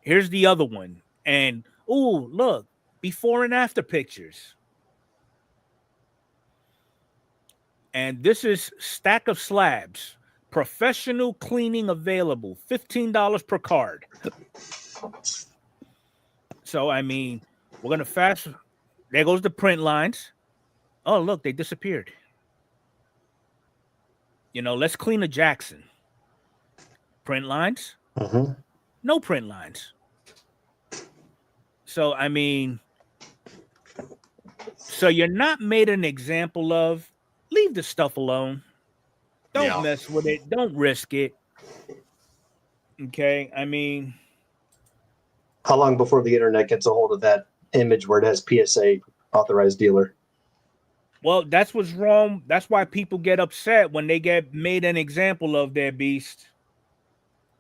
Here's the other one. And, oh, look, before and after pictures. And this is Stack of Slabs. Professional cleaning available. $15 per card. So, I mean, we're going to fast. There goes the print lines. Oh, look, they disappeared. Let's clean a Jackson. Print lines? No print lines. So, I mean, so you're not made an example of. Leave the stuff alone. Don't mess with it. Don't risk it. Okay? I mean, how long before the internet gets a hold of that image where it has PSA authorized dealer? Well, that's what's wrong. That's why people get upset when they get made an example of their beast.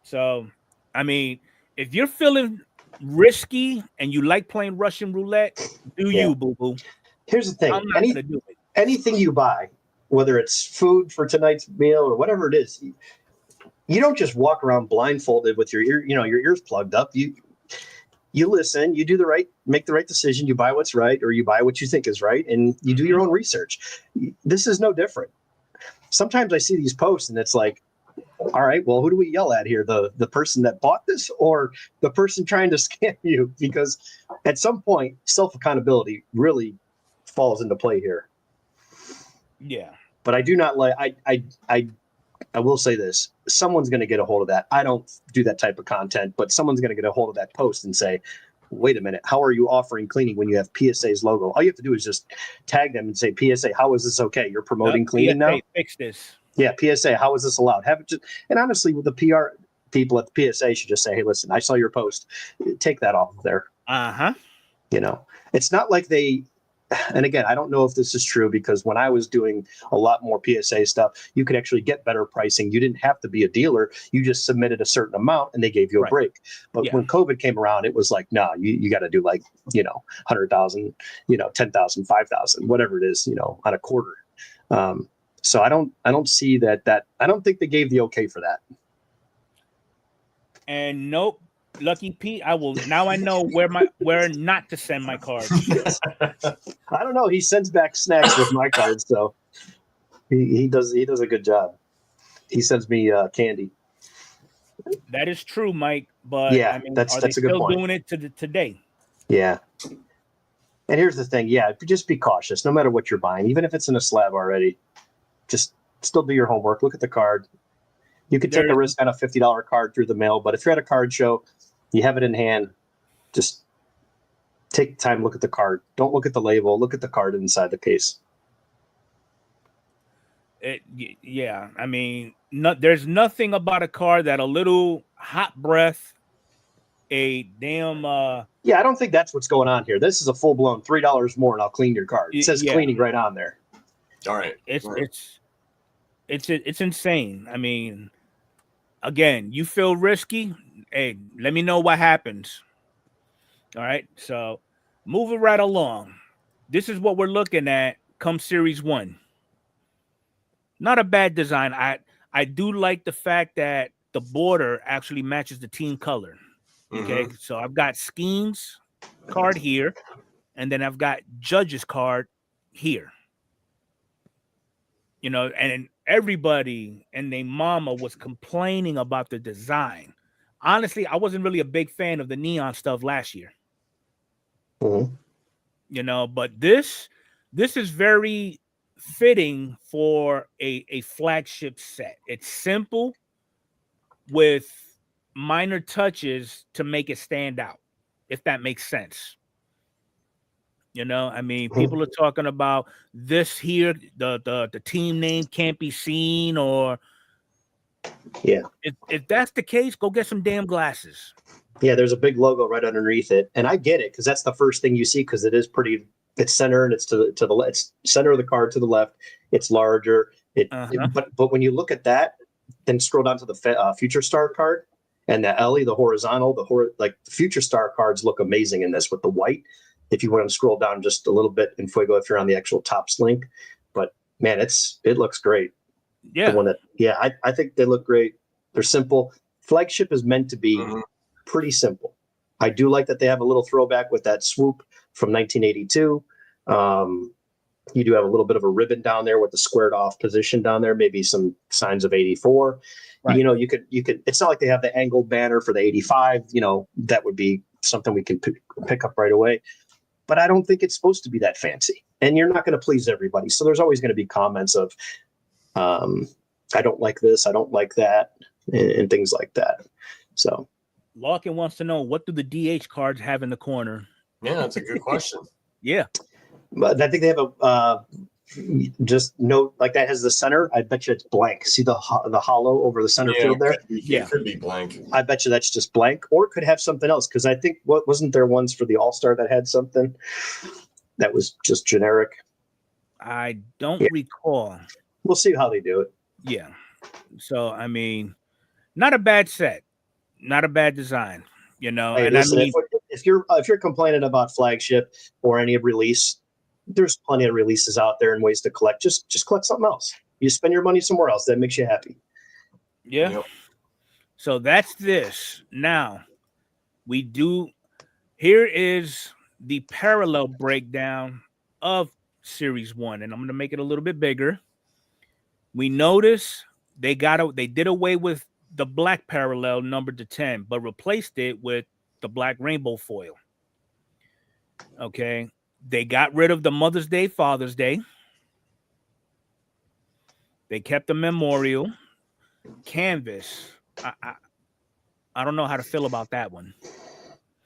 So, I mean, if you're feeling risky and you like playing Russian roulette, do you, boo-boo? Here's the thing. I'm not gonna do it. Anything you buy, whether it's food for tonight's meal or whatever it is, you don't just walk around blindfolded with your ears plugged up. You listen, you make the right decision. You buy what's right, or you buy what you think is right, and you do your own research. This is no different. Sometimes I see these posts and it's like, all right, well, who do we yell at here? The person that bought this or the person trying to scam you? Because at some point, self-accountability really falls into play here. Yeah. But I do not like, I will say this, someone's going to get a hold of that. I don't do that type of content, but someone's going to get a hold of that post and say, wait a minute, how are you offering cleaning when you have PSA's logo? All you have to do is just tag them and say, PSA, how is this okay? You're promoting cleaning PSA, now? Fix this. Yeah, PSA, how is this allowed? Have it just, and honestly, with the PR people at the PSA should just say, hey, listen, I saw your post. Take that off of there. It's not like they, and again, I don't know if this is true because when I was doing a lot more PSA stuff, you could actually get better pricing. You didn't have to be a dealer. You just submitted a certain amount and they gave you a break. But when COVID came around, it was like, no, you got to do like, 100,000, 10,000, 5,000, whatever it is, on a quarter. So I don't see that I don't think they gave the okay for that. And nope, Lucky Pete, I will now. I know where not to send my cards. I don't know. He sends back snacks with my cards, so he does a good job. He sends me candy. That is true, Mike. But yeah, I mean, that's are they a good still point. doing it today? Yeah. And here's the thing. Yeah, just be cautious. No matter what you're buying, even if it's in a slab already, just still do your homework. Look at the card. You could take a risk on a $50 card through the mail, but if you're at a card show, you have it in hand, just take time, look at the card. Don't look at the label. Look at the card inside the case. Yeah, I mean, there's nothing about a card that a little hot breath, a damn. Yeah, I don't think that's what's going on here. This is a full blown $3 more, and I'll clean your card. It says cleaning right on there. All right, it's insane. I mean, again, you feel risky. Hey, let me know what happens. All right, so moving right along. This is what we're looking at come Series 1. Not a bad design. I do like the fact that the border actually matches the team color. Okay, so I've got Schemes card here, and then I've got Judge's card here. You know, and everybody and their mama was complaining about the design. Honestly, I wasn't really a big fan of the neon stuff last year. You know, but this is very fitting for a flagship set. It's simple with minor touches to make it stand out, if that makes sense. You know, I mean, people are talking about this here, the team name can't be seen, or if that's the case, go get some damn glasses. Yeah, there's a big logo right underneath it, and I get it because that's the first thing you see because it is pretty. It's center and it's to the left. It's center of the card to the left. It's larger. But when you look at that, then scroll down to the Future Star card and the Ellie, the horizontal, the Future Star cards look amazing in this with the white. If you want to scroll down just a little bit, Enfuego, if you're on the actual tops link, but man, it looks great. Yeah, I think they look great. They're simple. Flagship is meant to be pretty simple. I do like that they have a little throwback with that swoop from 1982. You do have a little bit of a ribbon down there with the squared off position down there, maybe some signs of 84. Right. You know, you could, it's not like they have the angled banner for the 85, you know, that would be something we can pick up right away. But I don't think it's supposed to be that fancy, and you're not going to please everybody. So there's always going to be comments of, I don't like this, I don't like that, and things like that. So Larkin wants to know, what do the DH cards have in the corner? Yeah, that's a good question. Yeah. But I think they have a just note like that has the center. I bet you it's blank. See the hollow over the center field there? It could be blank. I bet you that's just blank, or it could have something else. Because I think wasn't there ones for the All-Star that had something that was just generic? I don't recall. We'll see how they do it. Yeah. So I mean, not a bad set, not a bad design. You know, hey, and listen, I mean, if you're complaining about flagship or any release, there's plenty of releases out there and ways to collect. Just collect something else. You spend your money somewhere else that makes you happy. Yeah. Yep. So that's this. Now here is the parallel breakdown of Series 1, and I'm going to make it a little bit bigger. We notice they did away with the black parallel numbered to 10, but replaced it with the black rainbow foil. Okay. They got rid of the Mother's Day, Father's Day. They kept the memorial canvas. I don't know how to feel about that one.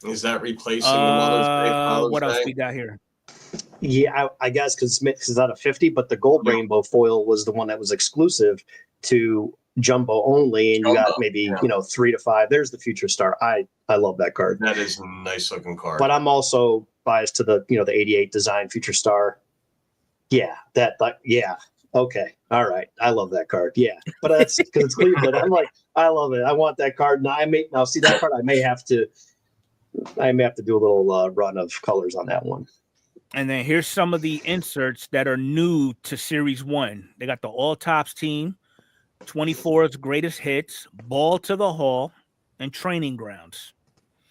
Is that replacing the Mother's Day, Father's Day? What else we got here? Yeah, I guess because it's out of 50, but the gold rainbow foil was the one that was exclusive to Jumbo only, and you got maybe 3 to 5. There's the Future Star. I love that card. That is a nice looking card. But I'm also biased to the the 88 design Future Star. Yeah, okay, all right. I love that card. Yeah, but that's because it's Cleveland. I'm like, I love it. I want that card. Now see that card. I may have to do a little run of colors on that one. And then here's some of the inserts that are new to Series 1. They got the All Tops team, 24's greatest hits, Ball to the Hall, and Training Grounds.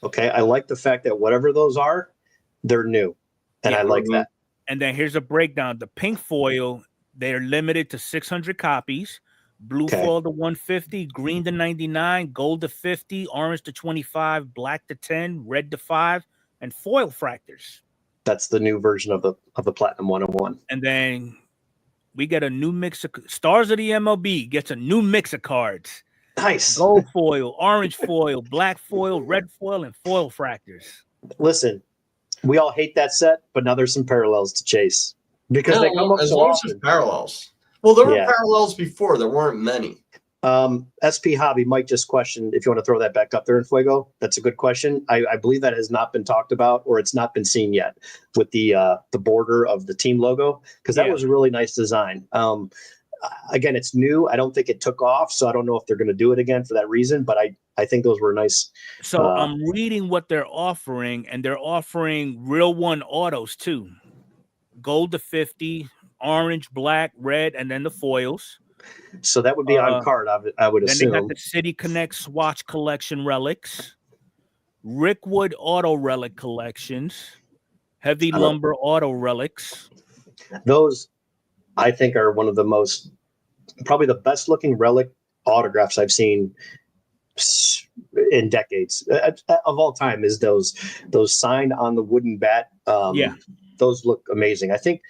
Okay, I like the fact that whatever those are, they're new, and I like that. And then here's a breakdown. The pink foil, they're limited to 600 copies. Blue foil to 150, green to 99, gold to 50, orange to 25, black to 10, red to 5, and foil fractors. That's the new version of the Platinum 101. And then we get a new mix of Stars of the MLB gets a new mix of cards. Nice. Gold foil, orange foil, black foil, red foil, and foil fractors. Listen, we all hate that set, but now there's some parallels to chase because they come up as so long often. as parallels. Well, there were parallels before. There weren't many. SP Hobby might just question if you want to throw that back up there in Fuego. That's a good question. I believe that has not been talked about, or it's not been seen yet with the border of the team logo, because that was a really nice design. Again, it's new. I don't think it took off, so I don't know if they're going to do it again for that reason. But I think those were nice. So I'm reading what they're offering, and they're offering real one autos too. Gold to 50, orange, black, red, and then the foils. So that would be on card, I would assume. Then they got the City Connect Swatch Collection relics, Rickwood Auto Relic collections, Heavy Lumber Auto Relics. Those, I think, are one of the most, probably the best looking relic autographs I've seen in decades of all time. Is those signed on the wooden bat? Those look amazing. I think.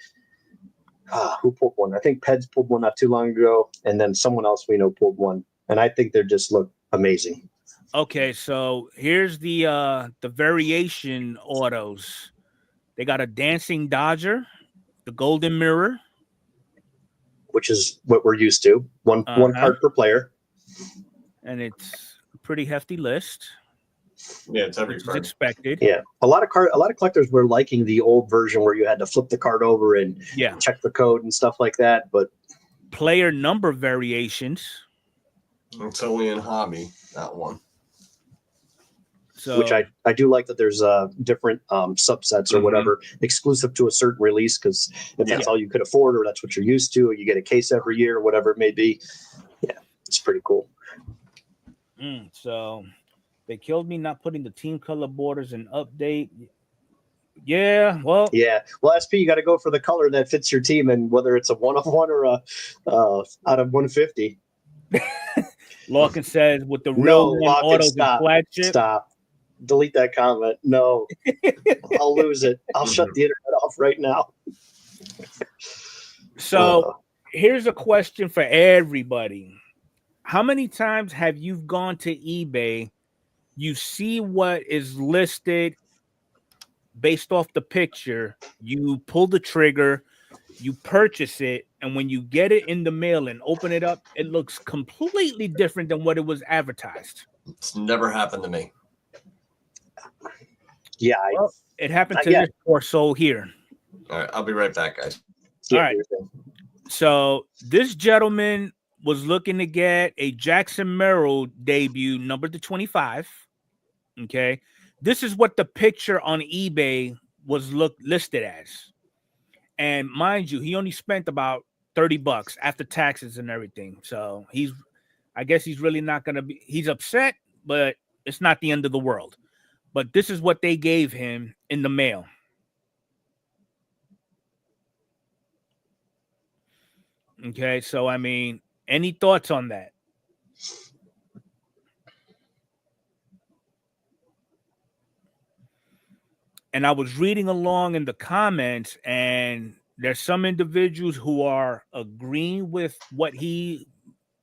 Who pulled one? I think Peds pulled one not too long ago, and then someone else we know pulled one, and I think they just look amazing. Okay, so here's the variation autos. They got a Dancing Dodger, the Golden Mirror, which is what we're used to. One card per player, and it's a pretty hefty list. Yeah, it's every card. Expected. Yeah, a lot of collectors were liking the old version where you had to flip the card over and check the code and stuff like that. But player number variations. It's only in hobby, that one. So, which I do like that there's different subsets or whatever exclusive to a certain release, because if that's all you could afford or that's what you're used to, or you get a case every year or whatever it may be. Yeah, it's pretty cool. So they killed me not putting the team color borders in update. Yeah, well, SP, you got to go for the color that fits your team, and whether it's a 1-of-1 or a out of 150. Larkin says with the real one autos and flagship. Stop. Delete that comment. No, I'll lose it. I'll shut the internet off right now. So here's a question for everybody. How many times have you gone to eBay? You see what is listed based off the picture. You pull the trigger, you purchase it, and when you get it in the mail and open it up, it looks completely different than what it was advertised. It's never happened to me. Yeah, it happened to this poor soul here. All right, I'll be right back, guys. All right. So this gentleman was looking to get a Jackson Merrill debut, numbered to 25. Okay. This is what the picture on eBay was listed as. And mind you, he only spent about $30 after taxes and everything. So I guess he's really not going to be, he's upset, but it's not the end of the world. But this is what they gave him in the mail. Okay. So, I mean, any thoughts on that? And I was reading along in the comments, and there's some individuals who are agreeing with what he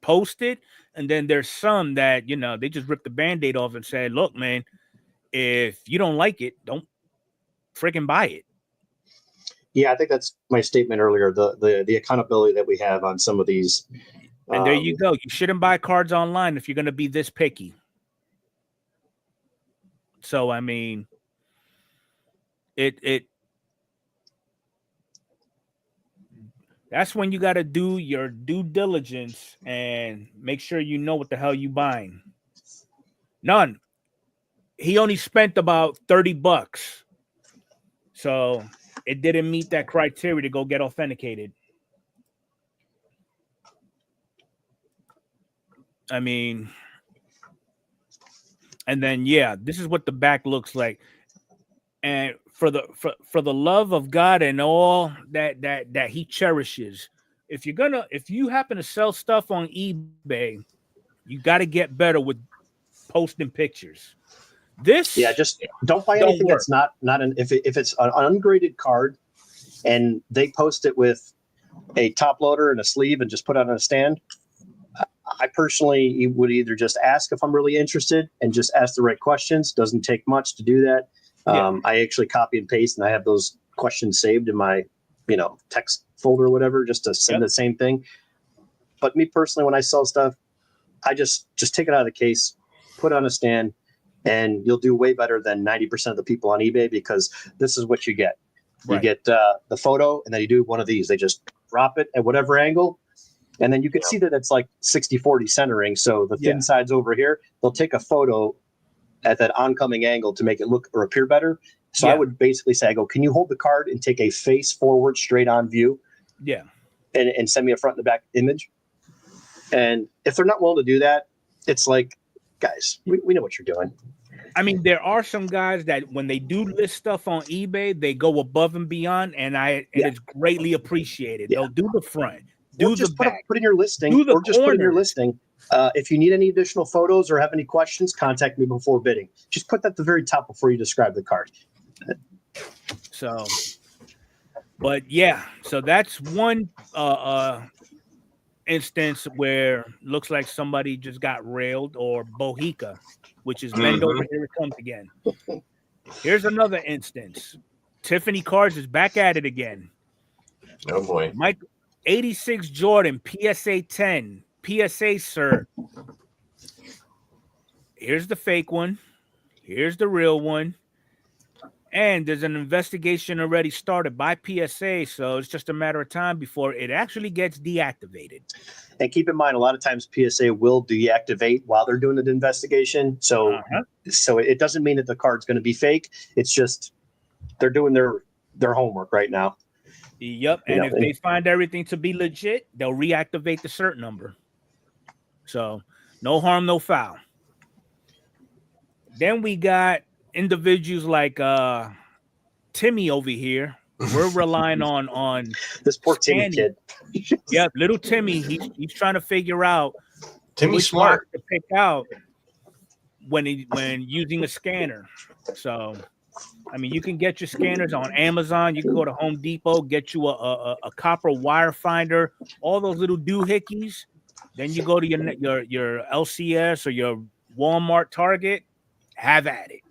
posted. And then there's some that, they just ripped the Band-Aid off and said, look, man, if you don't like it, don't freaking buy it. Yeah, I think that's my statement earlier, the accountability that we have on some of these. And there you go. You shouldn't buy cards online if you're going to be this picky. So, I mean, that's when you got to do your due diligence and make sure you know what the hell you buying. None. He only spent about $30. So it didn't meet that criteria to go get authenticated. I mean, And then this is what the back looks like. And for the love of God and all that he cherishes, if you happen to sell stuff on eBay, you got to get better with posting pictures. Just don't buy anything that's not if it's an ungraded card and they post it with a top loader and a sleeve and just put it on a stand. I personally would either just ask if I'm really interested and just ask the right questions. Doesn't take much to do that. I actually copy and paste, and I have those questions saved in my, text folder or whatever, just to send the same thing. But me personally, when I sell stuff, I just take it out of the case, put it on a stand, and you'll do way better than 90% of the people on eBay, because this is what you get. You get the photo, and then you do one of these. They just drop it at whatever angle. And then you can see that it's like 60-40 centering. So the thin side's over here. They'll take a photo at that oncoming angle to make it look or appear better. So I would basically say, can you hold the card and take a face forward, straight on view? Yeah. And send me a front and the back image. And if they're not willing to do that, it's like, guys, we know what you're doing. I mean, there are some guys that when they do list stuff on eBay, they go above and beyond, and it's greatly appreciated. They'll do the front. Put in your listing, or just put in your listing. If you need any additional photos or have any questions, contact me before bidding. Just put that at the very top before you describe the card. So that's one instance where looks like somebody just got railed, or Bohica, which is bend over, here it comes again. Here's another instance. Tiffany Cards is back at it again. Oh boy. Mike 86 Jordan, PSA 10, PSA cert. Here's the fake one. Here's the real one. And there's an investigation already started by PSA, so it's just a matter of time before it actually gets deactivated. And keep in mind, a lot of times PSA will deactivate while they're doing the investigation. So it doesn't mean that the card's going to be fake. It's just they're doing their homework right now. Yep. And if they find everything to be legit, they'll reactivate the cert number. So no harm, no foul. Then we got individuals like Timmy over here. We're relying on this poor Timmy kid. Yeah, little Timmy. He's trying to figure out Timmy's smart to pick out when using a scanner. So I mean, you can get your scanners on Amazon. You can go to Home Depot, get you a copper wire finder, all those little doohickeys. Then you go to your LCS or your Walmart, Target, have at it.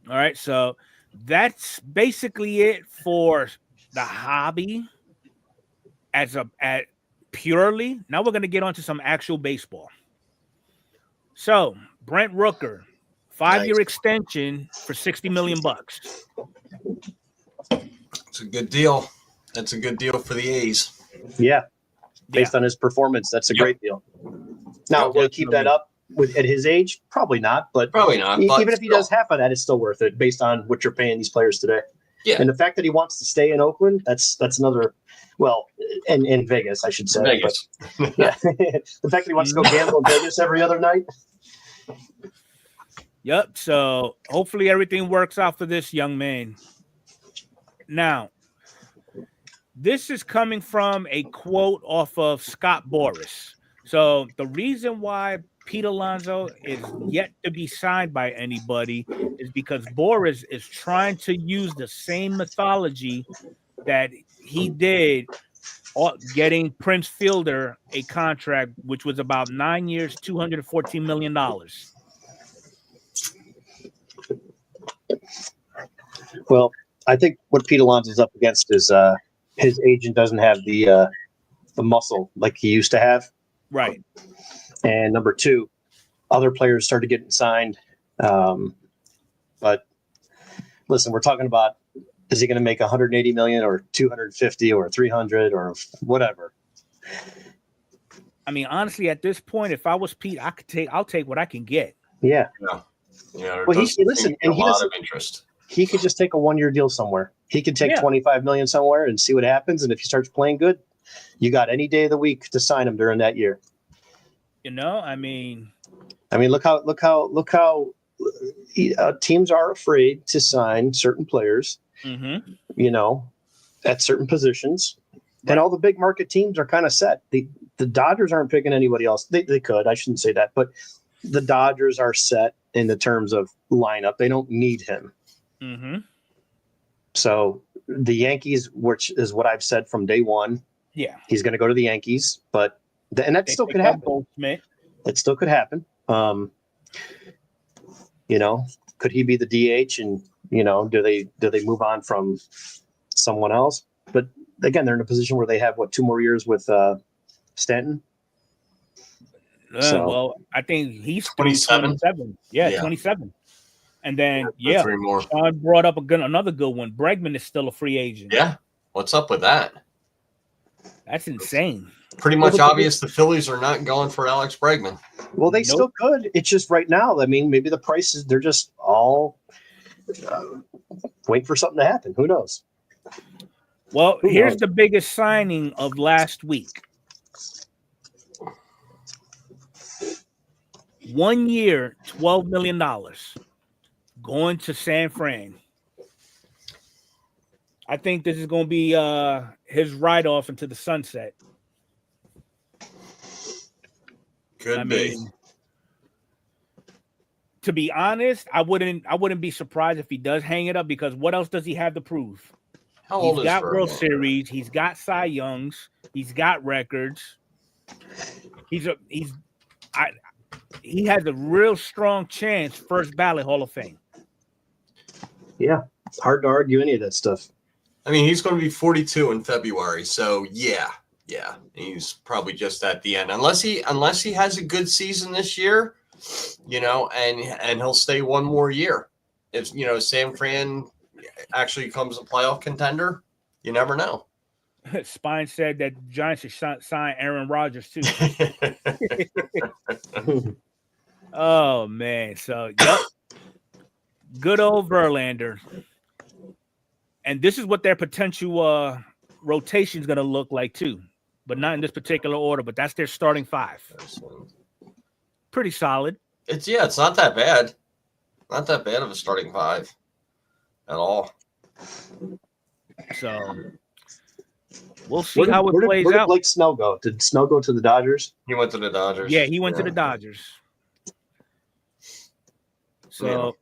All right, so that's basically it for the hobby at purely. Now we're going to get onto some actual baseball. So Brent Rooker, 5-year extension for $60 million. It's a good deal. That's a good deal for the A's. Yeah. Based on his performance, that's a great deal. Now, will he keep that up at his age? Probably not. But probably not. Even if he does half of that, it's still worth it based on what you're paying these players today. Yeah. And the fact that he wants to stay in Oakland, that's another. Well, in Vegas, I should say. Vegas. But, yeah. The fact that he wants to go gamble in Vegas every other night. Yep. So hopefully everything works out for this young man. Now, this is coming from a quote off of Scott Boras. So the reason why Pete Alonso is yet to be signed by anybody is because Boras is trying to use the same mythology that he did getting Prince Fielder a contract, which was about 9 years, $214 million. Well, I think what Pete Alonso's up against is his agent doesn't have the muscle like he used to have. Right. And number two, other players started getting signed. But listen, we're talking about, is he going to make 180 million or 250 or 300 or whatever? I mean, honestly, at this point, if I was Pete, I'll take what I can get. Yeah. Yeah. Well, listen, and a lot of interest. He could just take a 1-year deal somewhere. He could take 25 million somewhere and see what happens. And if he starts playing good, you got any day of the week to sign him during that year. You know, I mean, I mean, look how teams are afraid to sign certain players. Mm-hmm. You know, at certain positions, Right. and all the big market teams are kind of set. The Dodgers aren't picking anybody else. They could. I shouldn't say that, but the Dodgers are set in the terms of lineup. They don't need him. Mm-hmm. So the Yankees, which is what I've said from day one, Yeah, he's going to go to the Yankees, but and that still could happen. Goldschmidt. It still could happen. You know, could he be the DH? And you know, do they move on from someone else? But again, they're in a position where they have 2 more years with Stanton. Well, I think he's 27. 27. Yeah, 27. And then 3 more. Sean brought up another good one. Bregman is still a free agent. Yeah, what's up with that? That's insane. Pretty much obvious the Phillies are not going for Alex Bregman. Well, they still could. It's just right now. I mean, maybe the prices, they're just all waiting for something to happen. Who knows? Well, here's the biggest signing of last week. 1 year, $12 million going to San Fran. I think this is going to be his ride-off into the sunset. Could be. To be honest, I wouldn't be surprised if he does hang it up, because what else does he have to prove? How old He's got World Series, he's got Cy Youngs, he's got records. He has a real strong chance first ballot Hall of Fame. Yeah, it's hard to argue any of that stuff. I mean, he's going to be 42 in February, so yeah, he's probably just at the end, unless he has a good season this year, you know, and he'll stay 1 more year. If you know San Fran actually becomes a playoff contender, you never know. Spine said that Giants should sign Aaron Rodgers too. Oh man, so yep, good old Verlander. And this is what their potential rotation is going to look like too, but not in this particular order. But that's their starting 5. Pretty solid. It's not that bad. Not that bad of a starting 5 at all. So we'll see how it plays out. Where did Blake Snell go? Did Snell go to the Dodgers? He went to the Dodgers. Yeah, he went to the Dodgers. So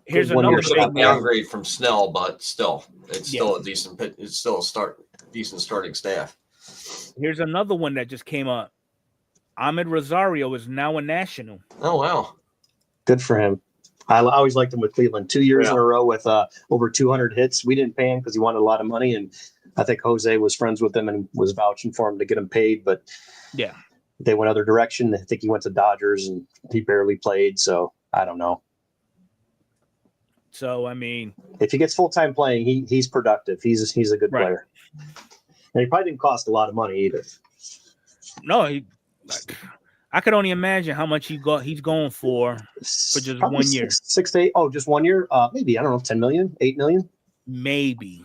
here's another big downgrade from Snell, but still, it's still a decent pit. It's still a decent starting staff. Here's another one that just came up. Ahmed Rosario is now a National. Oh wow, good for him. I always liked him with Cleveland. 2 years in a row with over 200 hits. We didn't pay him because he wanted a lot of money, and I think Jose was friends with him and was vouching for him to get him paid. But yeah, they went other direction. I think he went to Dodgers and he barely played. So I don't know. So I mean, if he gets full-time playing, he's productive. He's a good player, and he probably didn't cost a lot of money either. No, I could only imagine how much he's going for just probably 1 year. 6 to 8. Oh, just 1 year? Maybe, I don't know, 10 million, 8 million? Maybe.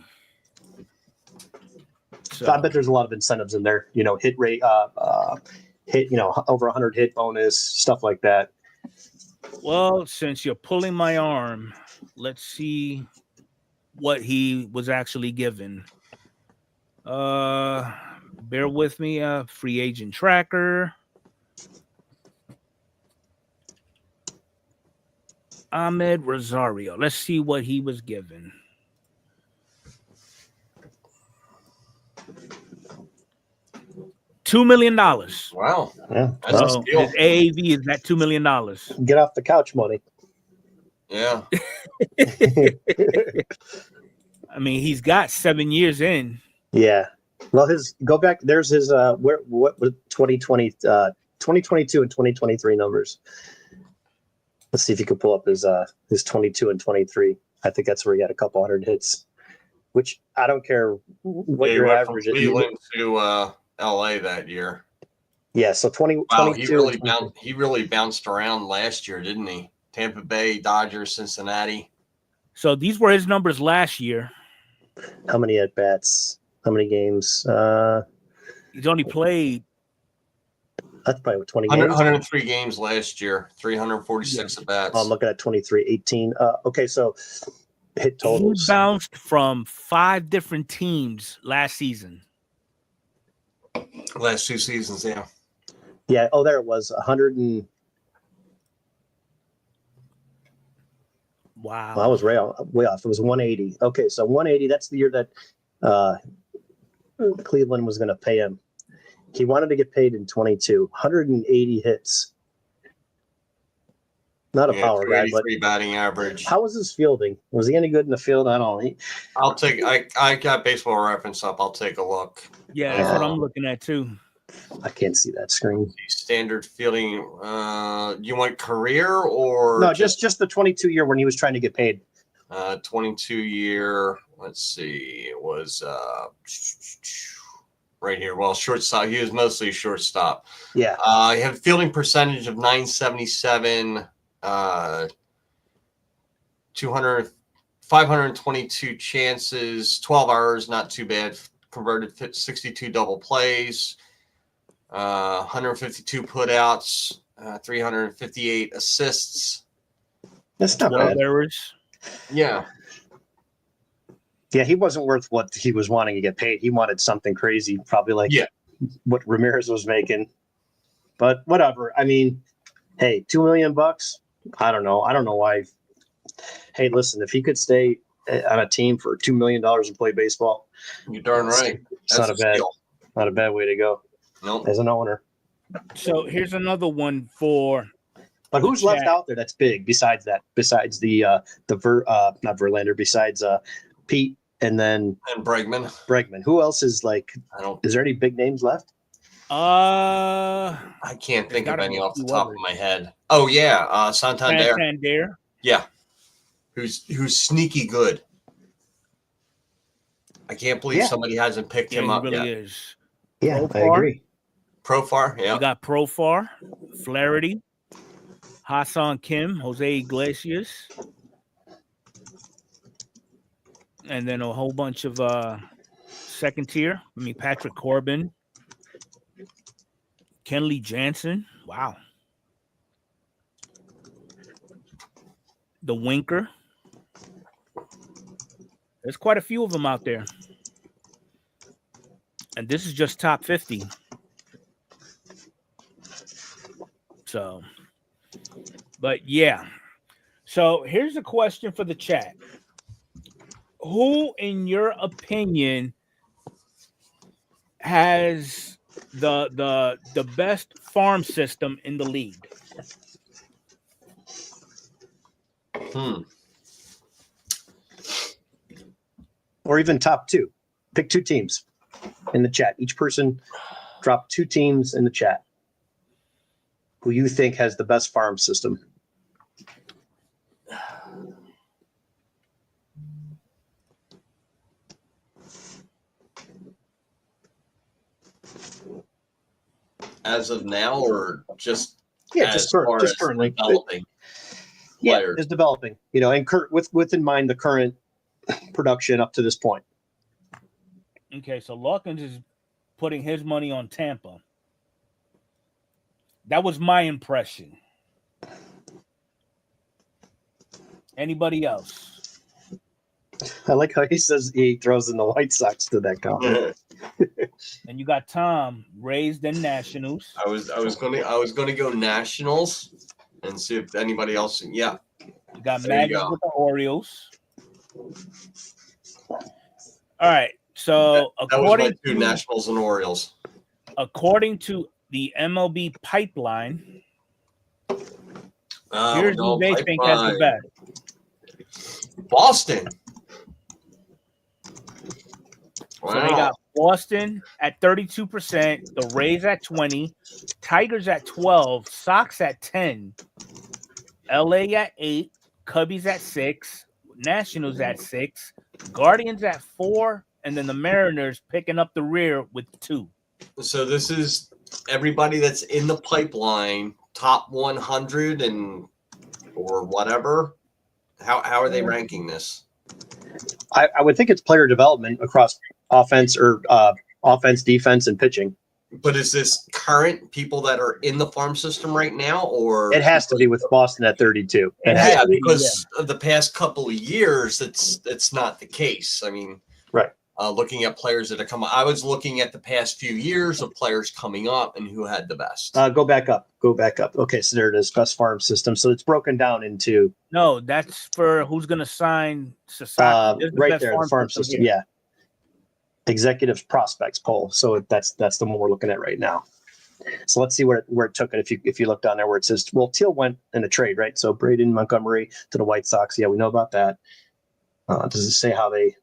So I bet there's a lot of incentives in there, you know, hit rate, hit, you know, over 100 hit bonus, stuff like that. Well, since you're pulling my arm, let's see what he was actually given. Bear with me. Free agent tracker. Ahmed Rosario. Let's see what he was given. $2 million. Wow. Yeah. That's so his AAV is that $2 million. Get off the couch money. Yeah. I mean, he's got 7 years in. Yeah. Well, go back. There's his what was 2020, 2022 and 2023 numbers. Let's see if you can pull up his 22 and 23. I think that's where he had a couple hundred hits. Which I don't care what your average is. Cleveland to LA that year. Yeah, so 20. Wow, he really bounced around last year, didn't he? Tampa Bay, Dodgers, Cincinnati. So these were his numbers last year. How many at bats? How many games? He's only played That's probably 20 100, games. 103 games last year, 346 at bats. Oh, I'm looking at 23, 18. Okay, so hit totals. He bounced from 5 different teams last season. Last 2 seasons, yeah. Yeah. Oh, there it was. 100 and. Wow. Well, I was way off. It was 180. Okay, so 180. That's the year that Cleveland was going to pay him. He wanted to get paid in 22. 180 hits. Not a power guy, but batting average. How was his fielding? Was he any good in the field? I don't know. I'll take. I got Baseball Reference up. I'll take a look. Yeah, that's what I'm looking at too. I can't see that screen. Standard fielding. You want career or no? Just the 22 year when he was trying to get paid. 22 year. Let's see. It was right here. Well, shortstop. He was mostly shortstop. Yeah. He had a fielding percentage of 977. 522 chances, 12 errors, not too bad. Converted 62 double plays, 152 putouts, 358 assists. That's not bad. Errors. Yeah. Yeah, he wasn't worth what he was wanting to get paid. He wanted something crazy, probably like what Ramirez was making. But whatever. I mean, hey, $2 million. I don't know. I don't know why. Hey, listen, if he could stay on a team for $2 million and play baseball, you're darn right. It's not a bad way to go. Nope. As an owner. So here's another one for. But who's left out there that's big besides that? Besides not Verlander. Besides Pete and Bregman. Who else is like? Is there any big names left? I can't think of any off the top of my head. Oh yeah, Santander. Yeah, who's sneaky good. I can't believe somebody hasn't picked him up really yet. Is. Yeah, I agree. Profar, yeah. You got Profar, Flaherty, Hassan Kim, Jose Iglesias, and then a whole bunch of second tier. I mean, Patrick Corbin. Kenley Jansen. Wow. The Winker. There's quite a few of them out there. And this is just top 50. So, but yeah. So here's a question for the chat. Who, in your opinion, has the best farm system in the league? Or even top 2. Pick 2 teams in the chat. Each person drop 2 teams in the chat who you think has the best farm system. As of now, or just currently developing. Yeah, it's developing. You know, and with in mind the current production up to this point. Okay, so Lawkins is putting his money on Tampa. That was my impression. Anybody else? I like how he says he throws in the White Sox to that comment. And you got Tom, Rays, then Nationals. I was gonna go Nationals and see if anybody else. Yeah, you got Magic with the Orioles. All right, so that was my 2 Nationals and Orioles. According to the MLB pipeline, here's who they think has the best. Boston. Wow. So they got Boston at 32%, the Rays at 20%, Tigers at 12%, Sox at 10%, LA at 8%, Cubbies at 6%, Nationals at 6%, Guardians at 4%, and then the Mariners picking up the rear with 2%. So this is everybody that's in the pipeline, top 100 or whatever. How are they ranking this? I would think it's player development across offense, defense, and pitching. But is this current people that are in the farm system right now, or It has to be with Boston at 32. Yeah, because of the past couple of years, it's not the case. I mean, right. Looking at players that have come, I was looking at the past few years of players coming up and who had the best. Go back up. Okay, so there it is, best farm system. So it's broken down into. No, that's for who's going to sign Sasaki. Right there, the farm system. Yeah. Executive prospects poll. So that's the one we're looking at right now. So let's see where it took it. If you look down there where it says, well, Teal went in a trade, right? So Braden Montgomery to the White Sox. Yeah, we know about that. Does it say how they?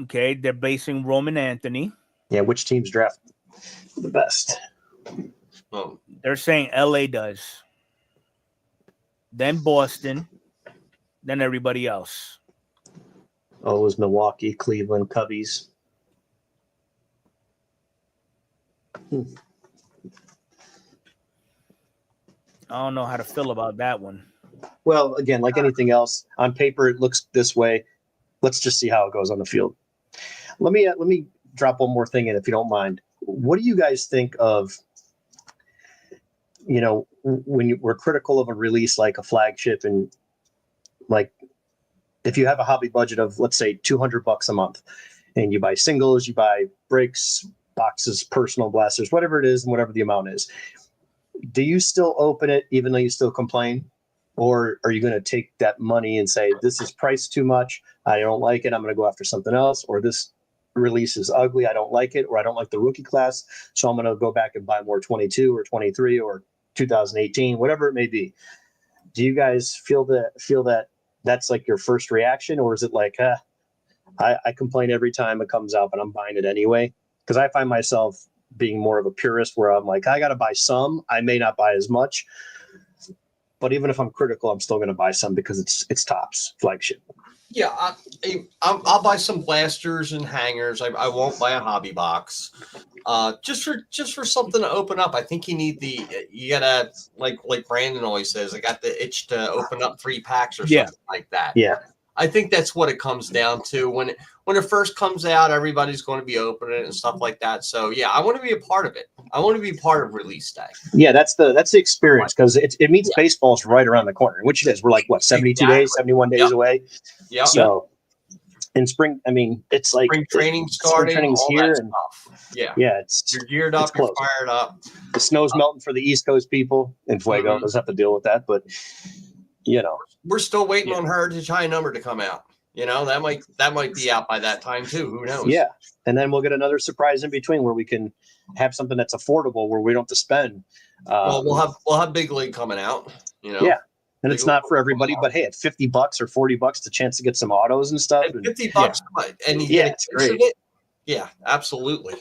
Okay, they're basing Roman Anthony. Yeah, which teams draft the best? Oh, they're saying LA does. Then Boston. Then everybody else. Oh, it was Milwaukee, Cleveland, Cubbies. I don't know how to feel about that one. Well, again, like anything else, on paper it looks this way. Let's just see how it goes on the field. Let me drop one more thing in, if you don't mind. What do you guys think of, when we're critical of a release like a flagship, and like if you have a hobby budget of, let's say, $200 a month, and you buy singles, you buy breaks, boxes, personal blasters, whatever it is, and whatever the amount is, do you still open it even though you still complain? Or are you going to take that money and say, this is priced too much, I don't like it, I'm going to go after something else, or this release is ugly, I don't like it, or I don't like the rookie class, so I'm going to go back and buy more 22 or 23 or 2018, whatever it may be? Do you guys feel that that's like your first reaction, or is it like, I complain every time it comes out, but I'm buying it anyway? Because I find myself being more of a purist where I'm like, I got to buy some, I may not buy as much, but even if I'm critical, I'm still going to buy some because it's Topps flagship. Yeah, I'll buy some blasters and hangers. I won't buy a hobby box, just for something to open up. I think you gotta like Brandon always says, I got the itch to open up 3 packs or something like that. Yeah, I think that's what it comes down to. When it first comes out, everybody's going to be opening it and stuff like that. So yeah, I want to be a part of it. I want to be part of release day. Yeah, that's the experience, because it means baseball's right around the corner, which it is. We're like, what, 72 days, 71 days away? Yeah. So in spring, I mean, it's like spring training starting, training's all here, that and stuff. Yeah, you're geared up, you're fired up. The snow's melting for the East Coast people. Enfuego doesn't have to deal with that, but we're still waiting on Heritage High Number to come out. That might be out by that time too. Who knows? Yeah, and then we'll get another surprise in between where we can have something that's affordable, where we don't have to spend. Well, we'll have Big League coming out. Yeah, and it's not for everybody, but hey, at $50 or $40, the chance to get some autos and stuff. At $50, and you get a taste of it. Yeah, absolutely.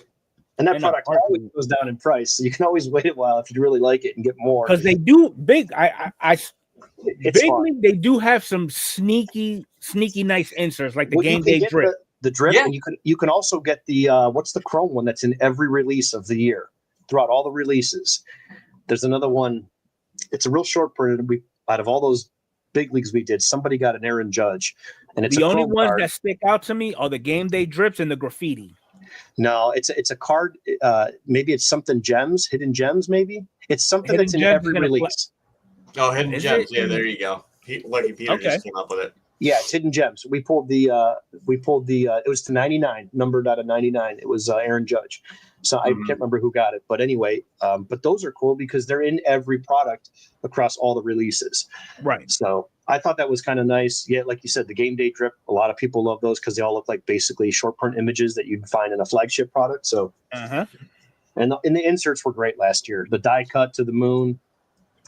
And that product always goes down in price, so you can always wait a while if you really like it and get more. Because they do big. Big League, they do have some sneaky nice inserts, like the game day drip. The drip, and you can also get the what's the chrome one that's in every release of the year, throughout all the releases. There's another one. It's a real short print. Out of all those big leagues we did, somebody got an Aaron Judge, and it's the only ones card that stick out to me are the game day drips and the graffiti. No, it's a card. Maybe it's something gems, hidden gems. Maybe it's something that's in every release. Oh, hidden gems. Yeah, there you go. Lucky Peter just came up with it. Yeah, it's hidden gems. We pulled the it was to 99, numbered out of 99. It was Aaron Judge. So I can't remember who got it, but anyway, but those are cool because they're in every product across all the releases. Right. So I thought that was kind of nice. Yeah, like you said, the game day drip, a lot of people love those because they all look like basically short print images that you'd find in a flagship product. So and the inserts were great last year. The die cut to the moon.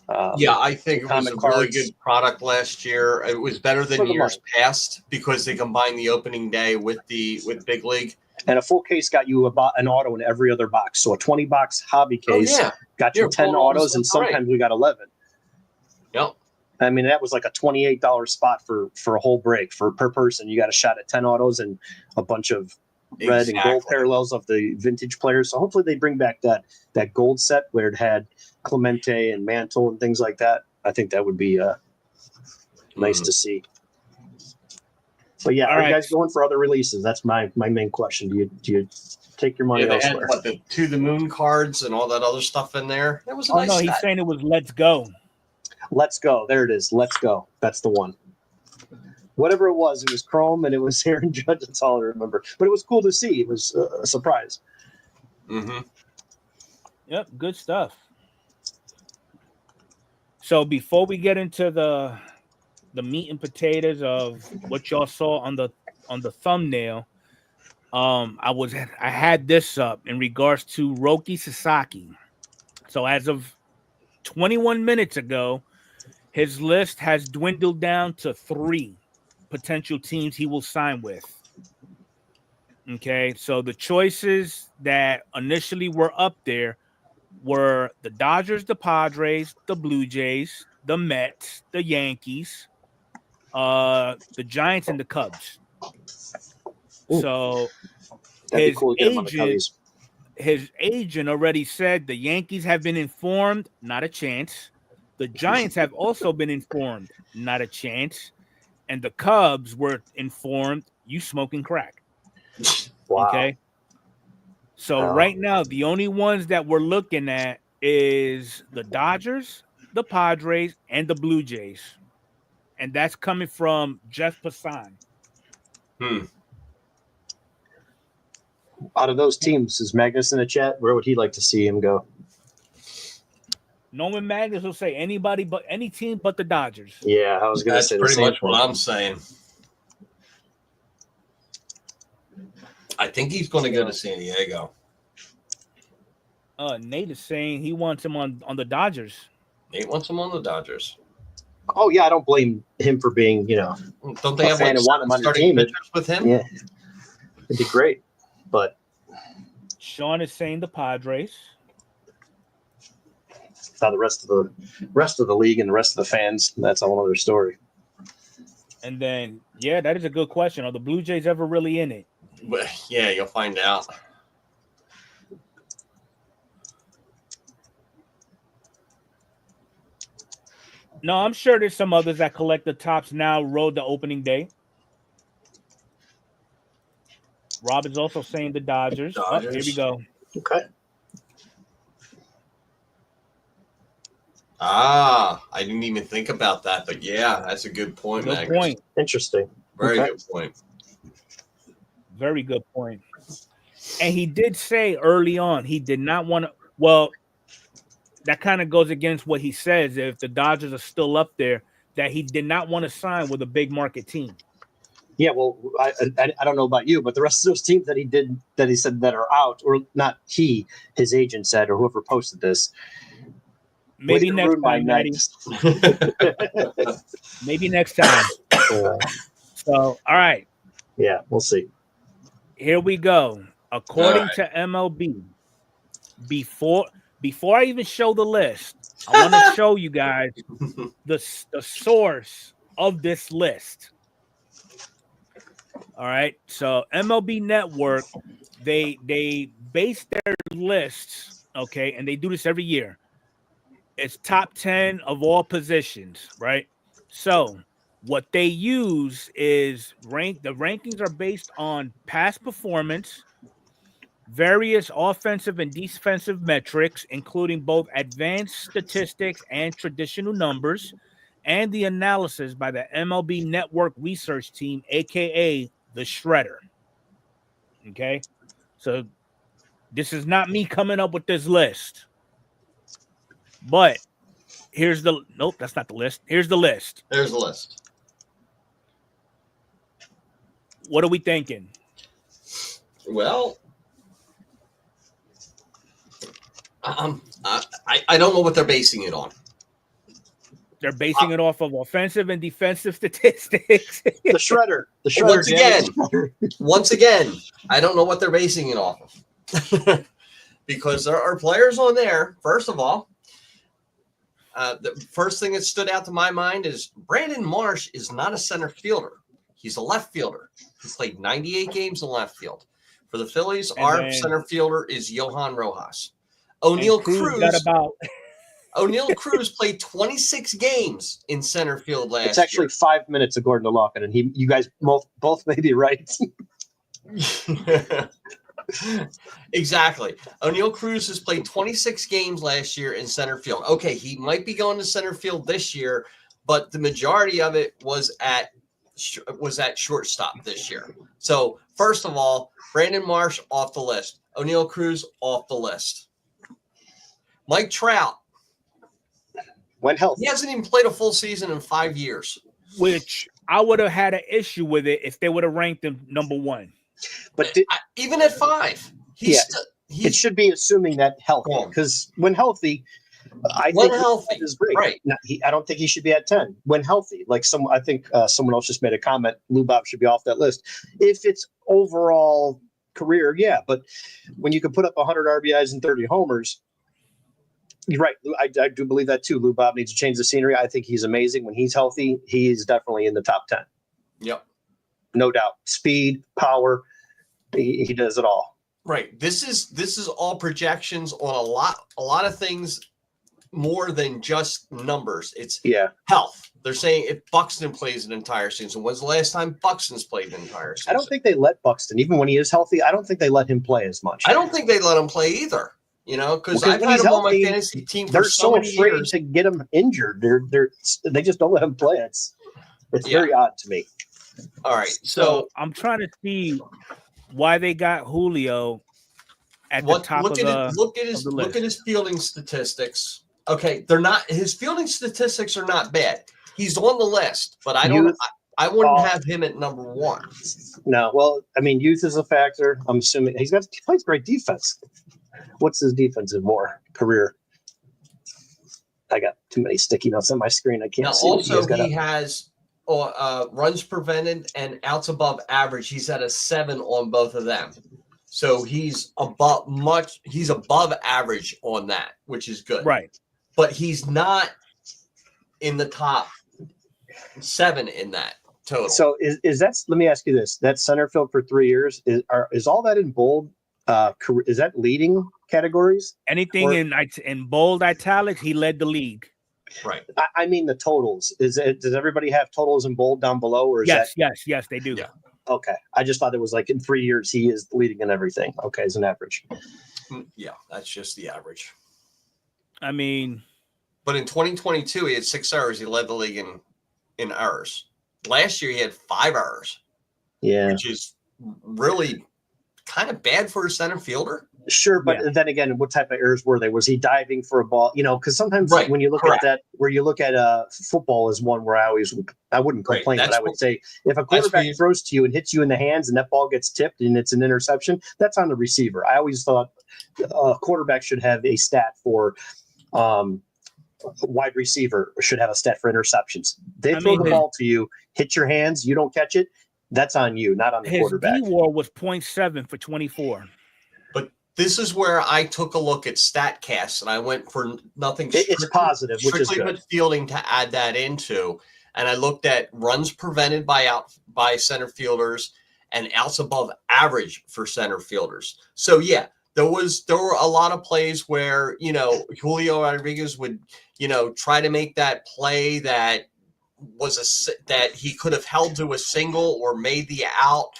I think it was a really good product last year. It was better than years past because they combined the opening day with Big League. And a full case got you an auto in every other box. So a 20-box hobby case got you 10 autos, and sometimes we got 11. Yep. I mean, that was like a $28 spot for a whole break per person. You got a shot at 10 autos and a bunch of red and gold parallels of the vintage players. So hopefully they bring back that gold set where it had Clemente and Mantle and things like that. I think that would be nice to see. But yeah, All are right. you guys going for other releases? That's my main question. Do you take your money They had elsewhere? what, the To the Moon cards and all that other stuff in there. That was a Oh nice no, he's set. saying it was Let's Go. Let's Go. There it is. Let's Go. That's the one. Whatever it was Chrome and it was Aaron Judge. That's all I remember. But it was cool to see. It was a surprise. Mm-hmm. Yep, good stuff. So before we get into the meat and potatoes of what y'all saw on the thumbnail, I had this up in regards to Roki Sasaki. So as of 21 minutes ago, his list has dwindled down to 3 potential teams he will sign with. Okay, so the choices that initially were up there were the Dodgers, the Padres, the Blue Jays, the Mets, the Yankees, the Giants, and the Cubs. Ooh, so that'd be cool to get him on the Cubbies. His agent already said the Yankees have been informed, not a chance. The Giants have also been informed, not a chance. And the Cubs were informed, you smoking crack. Wow. Okay. So right now, the only ones that we're looking at is the Dodgers, the Padres, and the Blue Jays. And that's coming from Jeff Passan. Out of those teams, is Magnus in the chat? Where would he like to see him go? Norman Magnus will say any team but the Dodgers. Yeah, I was going to say pretty the same much thing. what I'm saying. I think he's going to go to San Diego. Nate is saying he wants him on the Dodgers. Nate wants him on the Dodgers. Oh yeah, I don't blame him for being, don't they have fan and want him on the team with him? Yeah, it'd be great. But Sean is saying the Padres. Now the rest of the league and the rest of the fans, that's a whole other story. And then, yeah, that is a good question. Are the Blue Jays ever really in it? But, yeah, you'll find out. No, I'm sure there's some others that collect the tops now, road to opening day. Rob is also saying the Dodgers. Oh, here we go. Okay. I didn't even think about that, but yeah, that's a good point, Good Magnus. point. Interesting. Very good point. Very good point. And he did say early on he did not want to. Well, that kind of goes against what he says if the Dodgers are still up there, that he did not want to sign with a big market team. Yeah, well, I don't know about you, but the rest of those teams that he said that are out, or not his agent said, or whoever posted this. Maybe next time, Maddie. Maybe next time. So, all right. Yeah, we'll see. Here we go. According to MLB, before I even show the list, I want to show you guys the source of this list. All right. So MLB Network, they base their lists, okay, and they do this every year. It's top 10 of all positions, right? So what they use is the rankings are based on past performance, various offensive and defensive metrics, including both advanced statistics and traditional numbers, and the analysis by the MLB Network research team, aka the Shredder. Okay, so this is not me coming up with this list, but here's the nope, that's not the list. Here's the list. There's the list. What are we thinking? Well, I don't know what they're basing it on. They're basing it off of offensive and defensive statistics. The Shredder. Once again, I don't know what they're basing it off of. Because there are players on there, first of all. The first thing that stood out to my mind is Brandon Marsh is not a center fielder. He's a left fielder. He's played 98 games in left field. For the Phillies, our center fielder is Johan Rojas. O'Neal Cruz O'Neal Cruz played 26 games in center field last year. It's actually 5 minutes according to Locken, and you guys both may be right. Exactly. O'Neal Cruz has played 26 games last year in center field. Okay, he might be going to center field this year, but the majority of it was at shortstop this year. So first of all, Brandon Marsh off the list. O'Neal Cruz off the list. Mike Trout. When healthy. He hasn't even played a full season in 5 years. Which I would have had an issue with it if they would have ranked him number 1. But even at 5, it should be assuming that healthy, because when healthy, I think healthy is great. Right. Now, I don't think he should be at 10 when healthy. Like I think someone else just made a comment. Lou Bob should be off that list. If it's overall career, yeah. But when you can put up 100 RBIs and 30 homers, you're right. I do believe that too. Lou Bob needs to change the scenery. I think he's amazing when he's healthy. He's definitely in the top 10. Yep. No doubt. Speed, power. He does it all. Right. This is all projections on a lot of things more than just numbers. It's health. They're saying if Buxton plays an entire season. When's the last time Buxton's played an entire season? I don't think they let Buxton, even when he is healthy, I don't think they let him play as much. I don't think they let him play either. You know, because I've had him on my fantasy team for so many afraid years. to get him injured. They just don't let him play. It's very odd to me. All right. So I'm trying to see why they got Julio at the top of the list. Look at his fielding statistics. Okay, they're not. His fielding statistics are not bad. He's on the list, but I wouldn't have him at number 1. No, well, I mean, youth is a factor. I'm assuming he plays great defense. What's his defensive WAR career? I got too many sticky notes on my screen. I can't now, see. Also, he has runs prevented and outs above average. He's at a 7 on both of them. So he's above average on that, which is good. Right. But he's not in the top 7 in that total. So is that, let me ask you this, that center field for 3 years, is all that in bold? Is that leading categories? Anything in bold italics, he led the league. Right. I mean the totals. Does everybody have totals in bold down below? Or is yes, they do. Yeah. Okay. I just thought it was like in 3 years he is leading in everything. Okay, as an average. Yeah, that's just the average. I mean, but in 2022 he had 6 errors. He led the league in errors. Last year he had 5 errors. Yeah. Which is really kind of bad for a center fielder. Sure, but then again, what type of errors were they? Was he diving for a ball? You know, because sometimes when you look at that, where you look at football is one where I wouldn't complain, but I would say if a quarterback throws to you and hits you in the hands and that ball gets tipped and it's an interception, that's on the receiver. I always thought a quarterback should have a stat for wide receiver, should have a stat for interceptions. They throw the ball to you, hit your hands, you don't catch it. That's on you, not on the quarterback. His D-WAR was 0.7 for 24. But this is where I took a look at StatCast and I went for nothing. It's positive, which is good. With fielding to add that into, and I looked at runs prevented by center fielders and outs above average for center fielders. So yeah, there were a lot of plays where Julio Rodriguez would try to make that play that that he could have held to a single or made the out,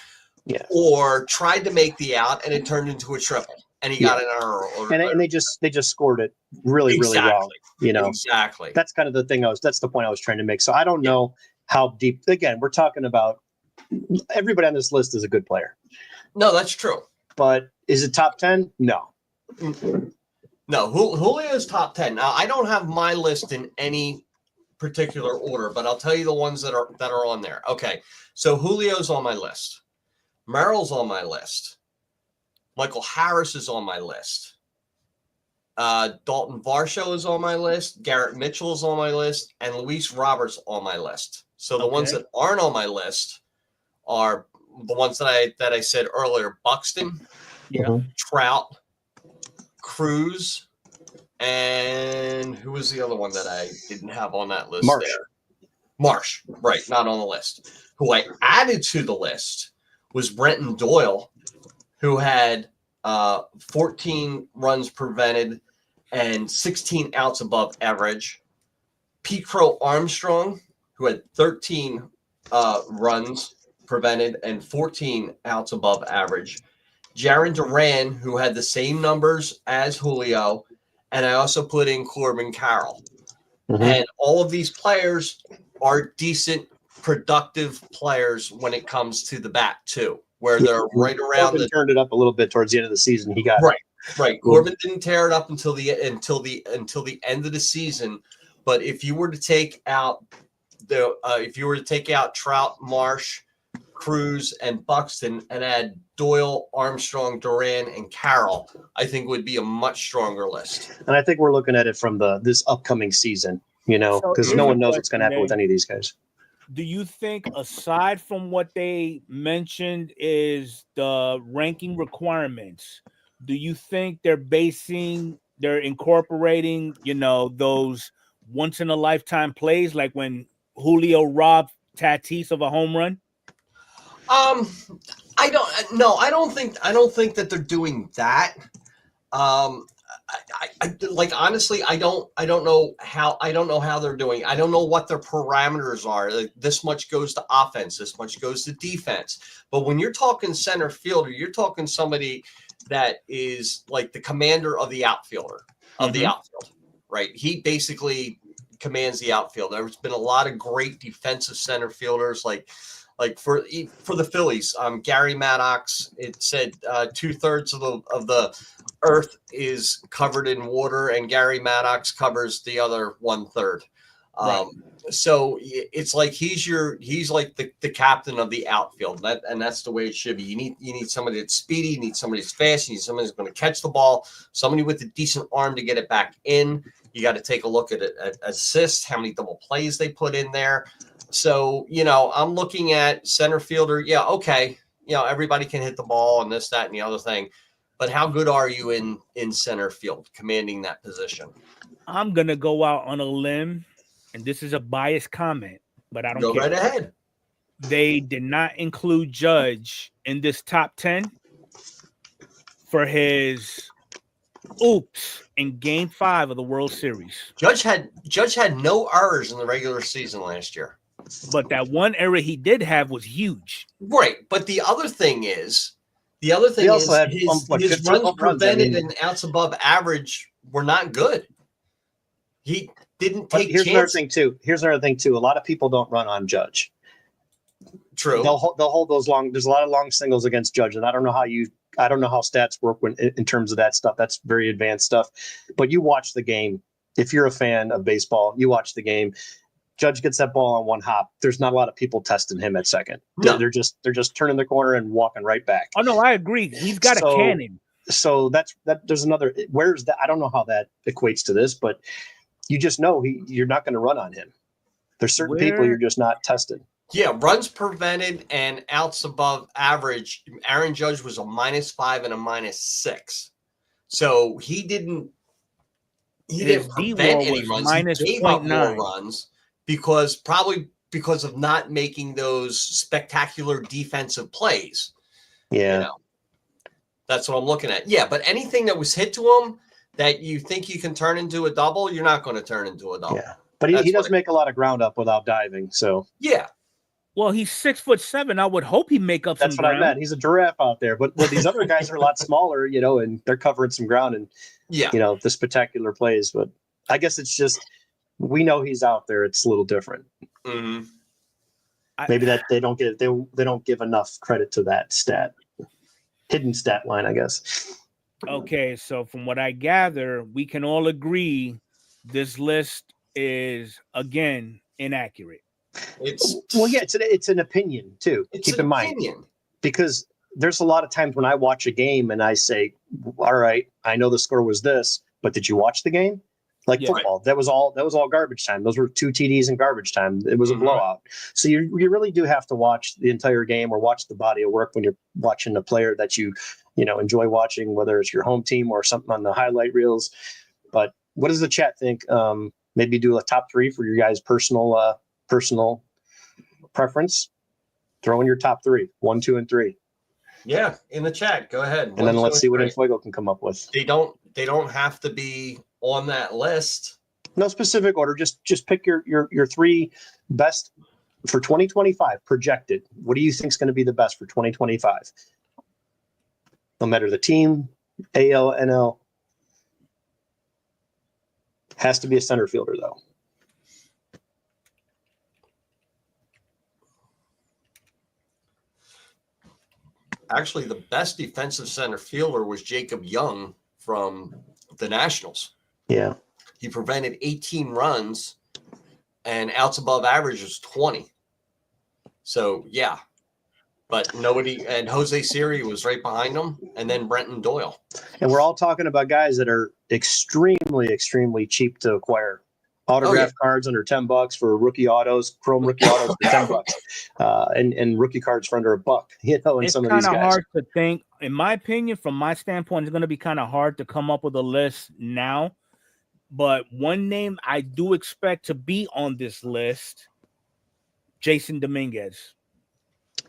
or tried to make the out and it turned into a triple and he got an error. And they just scored it really wrong. Exactly. That's kind of the thing that's the point I was trying to make. So I don't know how deep. Again, we're talking about everybody on this list is a good player. No, that's true. But is it top 10? No. No, Julio's top 10. Now I don't have my list in any particular order, but I'll tell you the ones that are on there. Okay, so Julio's on my list. Merrill's on my list. Michael Harris is on my list. Dalton Varsho is on my list. Garrett Mitchell is on my list, and Luis Roberts on my list. So the ones that aren't on my list are the ones that I said earlier: Buxton, Trout, Cruz. And who was the other one that I didn't have on that list? Marsh, right, not on the list. Who I added to the list was Brenton Doyle, who had 14 runs prevented and 16 outs above average. Pete Crow Armstrong, who had 13 runs prevented and 14 outs above average. Jaron Duran, who had the same numbers as Julio, and I also put in Corbin Carroll. Mm-hmm. And all of these players are decent, productive players when it comes to the bat too, where they're right around. Corbin turned it up a little bit towards the end of the season. He got right. Corbin didn't tear it up until the end of the season. But if you were to take out Trout, Marsh, Cruz, and Buxton, and add Doyle, Armstrong, Duran, and Carroll, I think would be a much stronger list. And I think we're looking at it from this upcoming season, because no one knows what's going to happen with any of these guys. Do you think, aside from what they mentioned is the ranking requirements, do you think they're incorporating, those once in a lifetime plays, like when Julio robbed Tatis of a home run? I don't think that they're doing that. Honestly, I don't know how they're doing. I don't know what their parameters are. Like, this much goes to offense, this much goes to defense. But when you're talking center fielder, you're talking somebody that is like the commander of the outfielder the outfield, right? He basically commands the outfield. There's been a lot of great defensive center fielders, like for the Phillies, Gary Maddox. It said 2/3 of the earth is covered in water, and Gary Maddox covers the other 1/3. Right. So it's like he's like the captain of the outfield, and that's the way it should be. You need somebody that's speedy, you need somebody that's fast, you need somebody that's going to catch the ball, somebody with a decent arm to get it back in. You got to take a look at it, at assists, how many double plays they put in there. So, I'm looking at center fielder. Yeah, okay. Everybody can hit the ball and this, that, and the other thing. But how good are you in center field, commanding that position? I'm going to go out on a limb, and this is a biased comment, but I don't care. Go right ahead. They did not include Judge in this top 10 for his oops in Game 5 of the World Series. Judge had no errors in the regular season last year. But that one error he did have was huge. Right. But the other thing is his runs prevented and outs above average were not good. He didn't take chances. Here's another thing too. A lot of people don't run on Judge. True. They'll hold those long. There's a lot of long singles against Judge, and I don't know how stats work in terms of that stuff. That's very advanced stuff. But you watch the game. If you're a fan of baseball, you watch the game. Judge gets that ball on one hop. There's not a lot of people testing him at second. No. They're just turning the corner and walking right back. Oh no, I agree. He's got a cannon. So that there's another. Where's that? I don't know how that equates to this, but you just know you're not going to run on him. There's certain people you're just not testing. Yeah, runs prevented and outs above average. Aaron Judge was a -5 and a -6. So he didn't prevent any runs. He gave up more runs probably because of not making those spectacular defensive plays. Yeah. That's what I'm looking at. Yeah, but anything that was hit to him that you think you can turn into a double, you're not going to turn into a double. Yeah. But he does make a lot of ground up without diving. So yeah. Well, he's 6'7". I would hope he'd make up some ground. That's what I meant. He's a giraffe out there. But these other guys are a lot smaller, and they're covering some ground and the spectacular plays. But I guess it's just we know he's out there. It's a little different. Mm-hmm. Maybe that they don't give enough credit to that hidden stat line, I guess. Okay, so from what I gather, we can all agree this list is again inaccurate. It's an opinion too. Keep in mind, because there's a lot of times when I watch a game and I say, "All right, I know the score was this, but did you watch the game?" Like football, that was all garbage time. Those were 2 TDs in garbage time. It was a blowout. So you really do have to watch the entire game or watch the body of work when you're watching a player that you enjoy watching, whether it's your home team or something on the highlight reels. But what does the chat think? Maybe do a top 3 for your guys' personal preference. Throw in your top 3, 1, 2, and 3. Yeah, in the chat. Go ahead. And then let's see what Enfuego can come up with. They don't have to be on that list. No specific order. Just pick your 3 best for 2025 projected. What do you think is going to be the best for 2025? No matter the team, AL, NL. Has to be a center fielder, though. Actually, the best defensive center fielder was Jacob Young from the Nationals. Yeah. He prevented 18 runs, and outs above average was 20. So, yeah. But nobody, and Jose Siri was right behind him, and then Brenton Doyle. And we're all talking about guys that are extremely, extremely cheap to acquire. Autograph cards under $10 for rookie autos, chrome rookie autos for $10, and rookie cards for under $1. You know, and it's some of these kind guys. of hard to think. In my opinion, from my standpoint, it's going to be kind of hard to come up with a list now. But one name I do expect to be on this list, Jason Dominguez.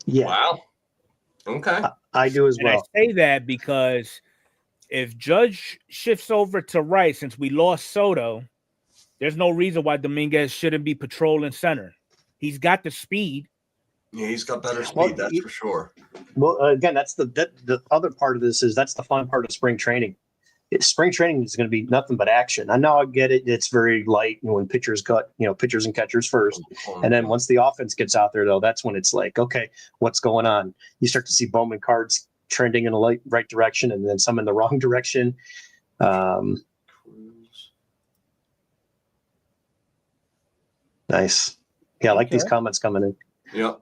Yeah. Wow. Okay. I do as well. I say that because if Judge shifts over to right, since we lost Soto, there's no reason why Dominguez shouldn't be patrolling center. He's got the speed. Yeah, he's got better speed, that's for sure. Well, again, that's the other part of this is that's the fun part of spring training. Spring training is going to be nothing but action. I know I get it. It's very light when pitchers cut, pitchers and catchers first. And then once the offense gets out there, though, that's when it's like, okay, what's going on? You start to see Bowman cards trending in the right direction and then some in the wrong direction. Nice. Yeah, I like these comments coming in. Yep.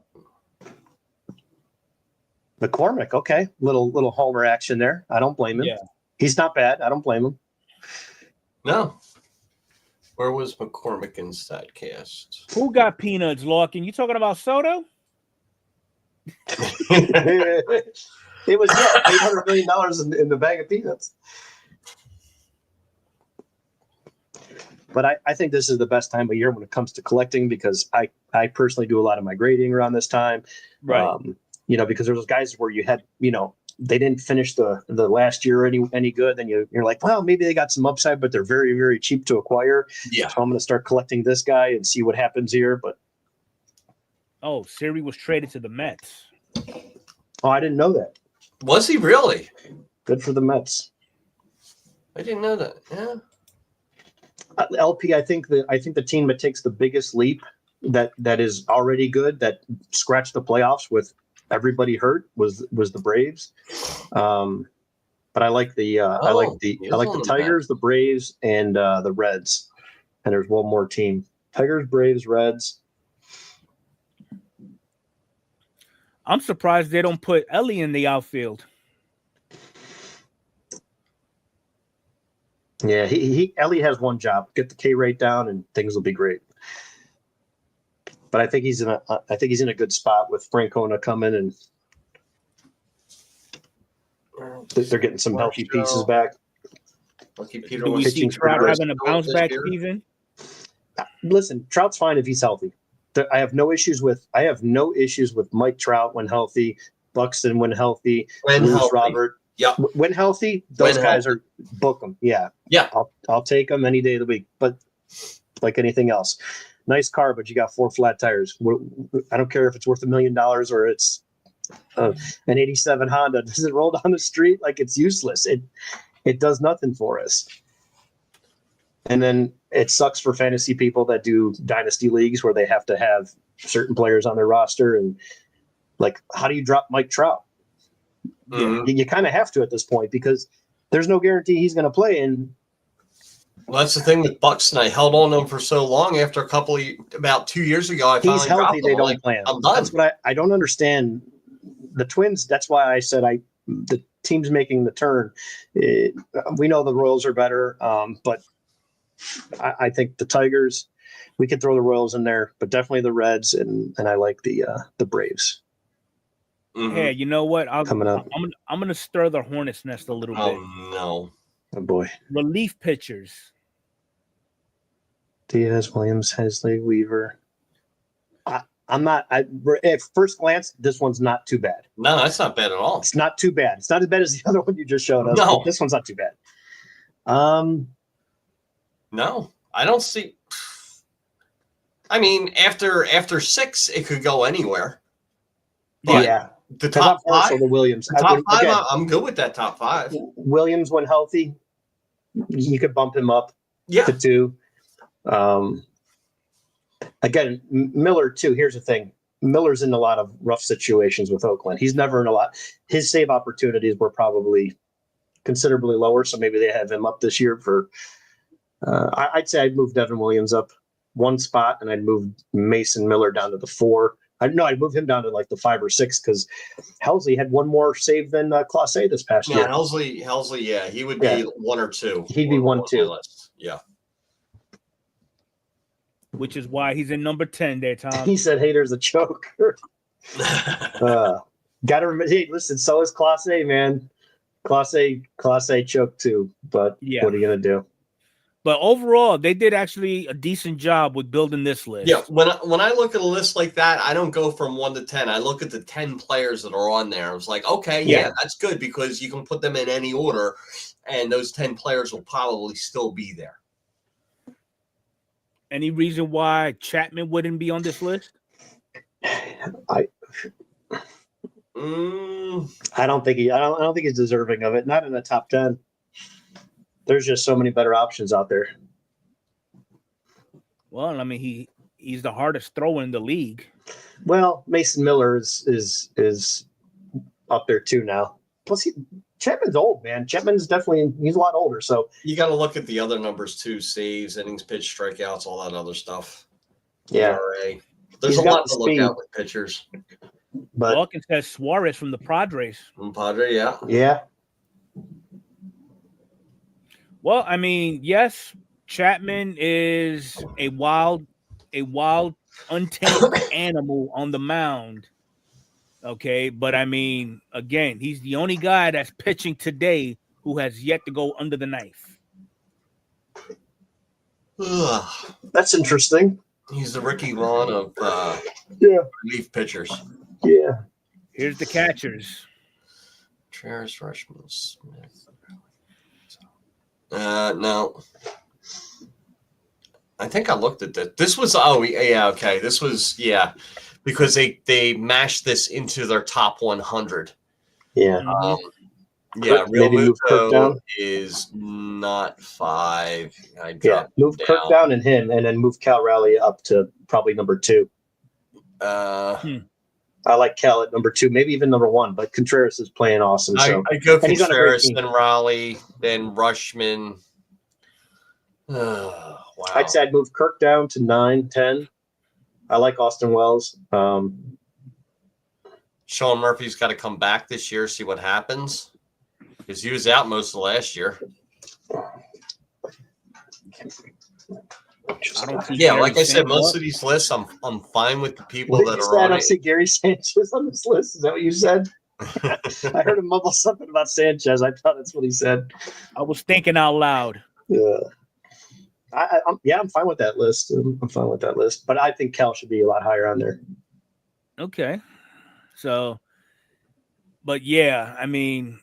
McCormick, okay. Little homer action there. I don't blame him. Yeah. He's not bad. I don't blame him. No. Where was McCormick in StatCast? Who got peanuts, Larkin? You talking about Soto? It was $800 million in the bag of peanuts. But I think this is the best time of year when it comes to collecting because I personally do a lot of my grading around this time. Right. Because there's those guys where you had, they didn't finish the last year any good. Then you're like, well, maybe they got some upside, but they're very, very cheap to acquire. Yeah. So I'm going to start collecting this guy and see what happens here. But Siri was traded to the Mets. Oh, I didn't know that. Was he really? Good for the Mets. I didn't know that. Yeah. LP, I think the team that takes the biggest leap that is already good, that scratched the playoffs with everybody hurt was the Braves. But I like the Tigers, the Braves, and the Reds. And there's one more team: Tigers, Braves, Reds. I'm surprised they don't put Ellie in the outfield. Yeah, Ellie has one job: get the K rate down, and things will be great. But I think he's in a good spot with Francona coming, and they're getting some healthy pieces back. Do we see Trout having a bounce back season? Listen, Trout's fine if he's healthy. I have no issues with Mike Trout when healthy, Buxton when healthy, Robert. Yeah. When healthy, those guys are book them. Yeah. Yeah. I'll take them any day of the week. But like anything else, nice car, but you got 4 flat tires. I don't care if it's worth $1 million or it's an 87 Honda. Does it roll down the street like it's useless? It does nothing for us. And then it sucks for fantasy people that do dynasty leagues where they have to have certain players on their roster. And like, how do you drop Mike Trout? Mm-hmm. You kind of have to at this point because there's no guarantee he's going to play. And well, that's the thing with Buxton. I held on to him for so long. After about 2 years ago, I finally he's healthy. They don't play him. I'm done. That's what I don't understand. The Twins. That's why I said the team's making the turn. We know the Royals are better, but I think the Tigers. We could throw the Royals in there, but definitely the Reds, and I like the Braves. Mm-hmm. Hey, you know what? Coming up. I'm gonna stir the hornet's nest a little bit. Oh no! Oh boy. Relief pitchers. Diaz, Williams, Hesley, Weaver. I'm not. At first glance, this one's not too bad. No, that's not bad at all. It's not too bad. It's not as bad as the other one you just showed us. No. But this one's not too bad. No, I don't see. I mean, after 6, it could go anywhere. But yeah. the top 5, so the Williams. the top 5, again, I'm good with that top 5. Williams, when healthy, you could bump him up to 2. Again, Miller too. Here's the thing: Miller's in a lot of rough situations with Oakland. He's never in a lot. His save opportunities were probably considerably lower, so maybe they have him up this year for. I'd say I'd move Devin Williams up 1 spot, and I'd move Mason Miller down to the 4. I'd move him down to like the 5 or 6 because Helsley had 1 more save than Class A this past year. Helsley, yeah, he would be 1 or 2. He'd be 1, 2. Yeah. Which is why he's in number 10 there, Tom. He said hater's a choker. Gotta remember, hey, listen, so is Class A, man. Class A choke too. But what are you gonna do? But overall, they did actually a decent job with building this list. Yeah, when I look at a list like that, I don't go from 1 to 10. I look at the 10 players that are on there. I was like, okay, yeah, that's good because you can put them in any order, and those 10 players will probably still be there. Any reason why Chapman wouldn't be on this list? I don't think I don't think he's deserving of it. Not in the top 10. There's just so many better options out there. Well, I mean, he's the hardest thrower in the league. Well, Mason Miller is up there too now. Plus, Chapman's old, man. Chapman's he's a lot older. So you got to look at the other numbers too: saves, innings pitched, strikeouts, all that other stuff. Yeah, ERA. There's a lot to look at with pitchers. But Dawkins says Suarez from the Padres. Yeah. Well, I mean, yes, Chapman is a wild, untamed animal on the mound. Okay, but I mean, again, he's the only guy that's pitching today who has yet to go under the knife. That's interesting. He's the Ricky Vaughn of relief pitchers. Yeah. Here's the catchers. Travis Rushman Smith. No. I think I looked at that. This was okay. This was because they mashed this into their top 100. Yeah. Real Muto is not 5. Move Kirk down and him, and then move Cal Raleigh up to probably number 2. I like Cal at number 2, maybe even number 1, but Contreras is playing awesome. So I go Contreras, then Raleigh, then Rushman. Wow. I'd say I'd move Kirk down to 9, 10. I like Austin Wells. Sean Murphy's got to come back this year, see what happens, because he was out most of last year. Like I said, most of these lists, I'm fine with the people that are on it. I don't see Gary Sanchez on this list. Is that what you said? I heard him mumble something about Sanchez. I thought that's what he said. I was thinking out loud. Yeah. I'm fine with that list. I'm fine with that list, but I think Cal should be a lot higher on there. Okay. So, but yeah, I mean,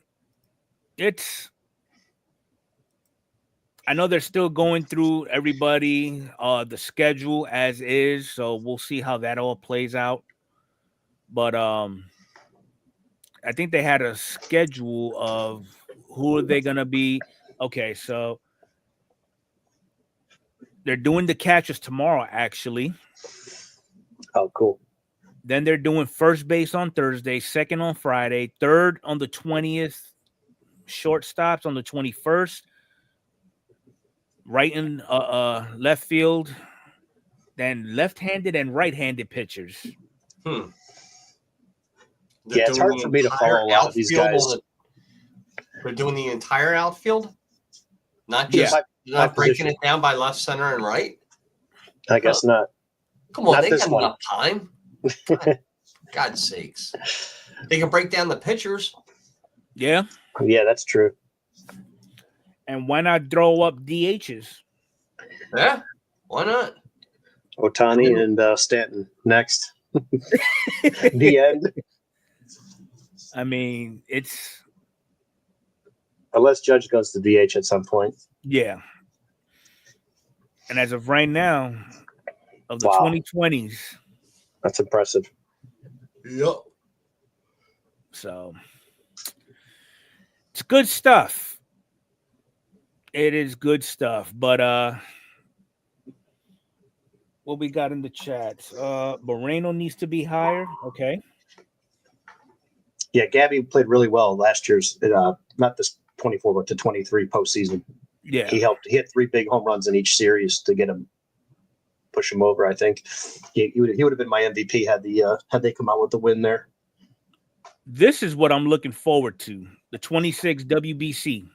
I know they're still going through everybody, the schedule as is. So we'll see how that all plays out. But I think they had a schedule of who are they going to be. Okay. So they're doing the catchers tomorrow, actually. Oh, cool. Then they're doing first base on Thursday, second on Friday, third on the 20th, shortstops on the 21st, right in left field, then left-handed and right-handed pitchers. Yeah, it's hard for me to follow a lot of these guys. We're doing the entire outfield? Not just not breaking it down by left, center, and right? I guess not. Come on, they got enough time. God's sakes. They can break down the pitchers. Yeah. Yeah, that's true. And why not throw up DHs? Yeah, why not? Ohtani and Stanton next. The end. I mean, it's... Unless Judge goes to DH at some point. Yeah. And as of right now, of the Wow. 2020s. That's impressive. Yep. So it's good stuff. It is good stuff. But what we got in the chats? Moreno needs to be hired. Okay. Yeah, Gabby played really well last year's, not this 24, but the 23 postseason. Yeah. He hit 3 big home runs in each series to get him, push him over. I think he would have been my MVP had they come out with the win there. This is what I'm looking forward to. The 26 WBC.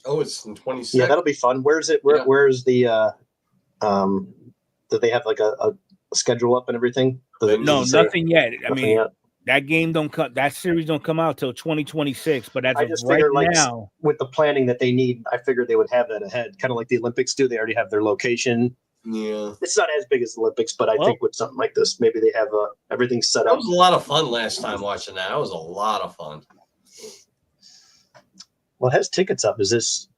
Oh, it's in 26. Yeah, that'll be fun. Where's it? Where's the do they have like a schedule up and everything? No, nothing yet. I mean, yet? that game don't come. That series don't come out till 2026. But as I of just right figured, like, now, with the planning that they need, I figured they would have that ahead, kind of like the Olympics do. They already have their location. Yeah, it's not as big as the Olympics, but I think with something like this, maybe they have everything set up. It was a lot of fun last time watching that. It was a lot of fun. Well, it has tickets up. Is this?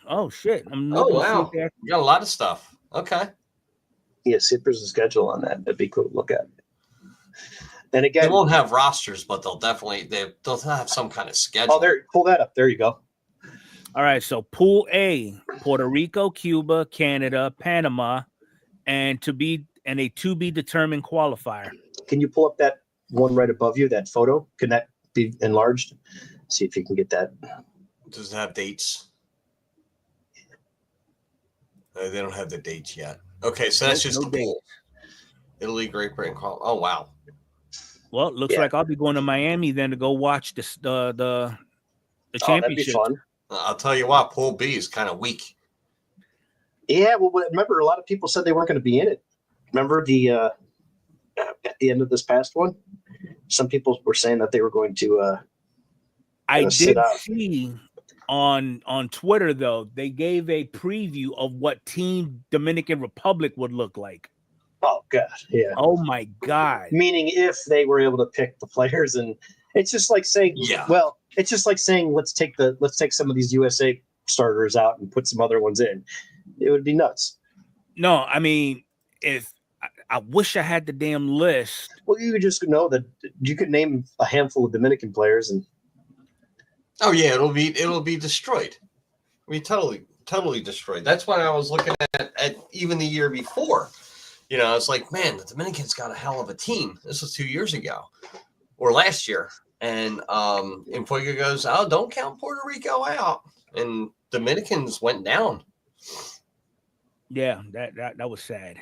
Oh shit! Oh wow, you got a lot of stuff. Okay. Yeah, see if there's a schedule on that. That'd be cool to look at. And again, they won't have rosters, but they'll have some kind of schedule. Oh, there, pull that up. There you go. All right, so Pool A: Puerto Rico, Cuba, Canada, Panama, and a to be determined qualifier. Can you pull up that one right above you? That photo? Can that be enlarged? See if you can get that. Does it have dates? They don't have the dates yet. Okay, so that's just the pool. Italy, Great Britain. Oh wow. Well, it looks like I'll be going to Miami then to go watch the championship. That'd be fun. I'll tell you what, Pool B is kind of weak. Yeah, well, remember, a lot of people said they weren't going to be in it. Remember at the end of this past one, some people were saying that they were going to. I did see on Twitter, though, they gave a preview of what Team Dominican Republic would look like. Oh God, yeah. Oh my God. Meaning, if they were able to pick the players, and it's just like saying, well, it's just like saying, let's take some of these USA starters out and put some other ones in. It would be nuts. No, I mean, if I wish I had the damn list. Well, you could just know that you could name a handful of Dominican players, and oh yeah, it'll be destroyed. I mean, totally destroyed. That's why I was looking at even the year before. You know, it's like, man, the Dominicans got a hell of a team. This was 2 years ago or last year. And Enfuego goes, oh, don't count Puerto Rico out. And Dominicans went down. Yeah, that was sad.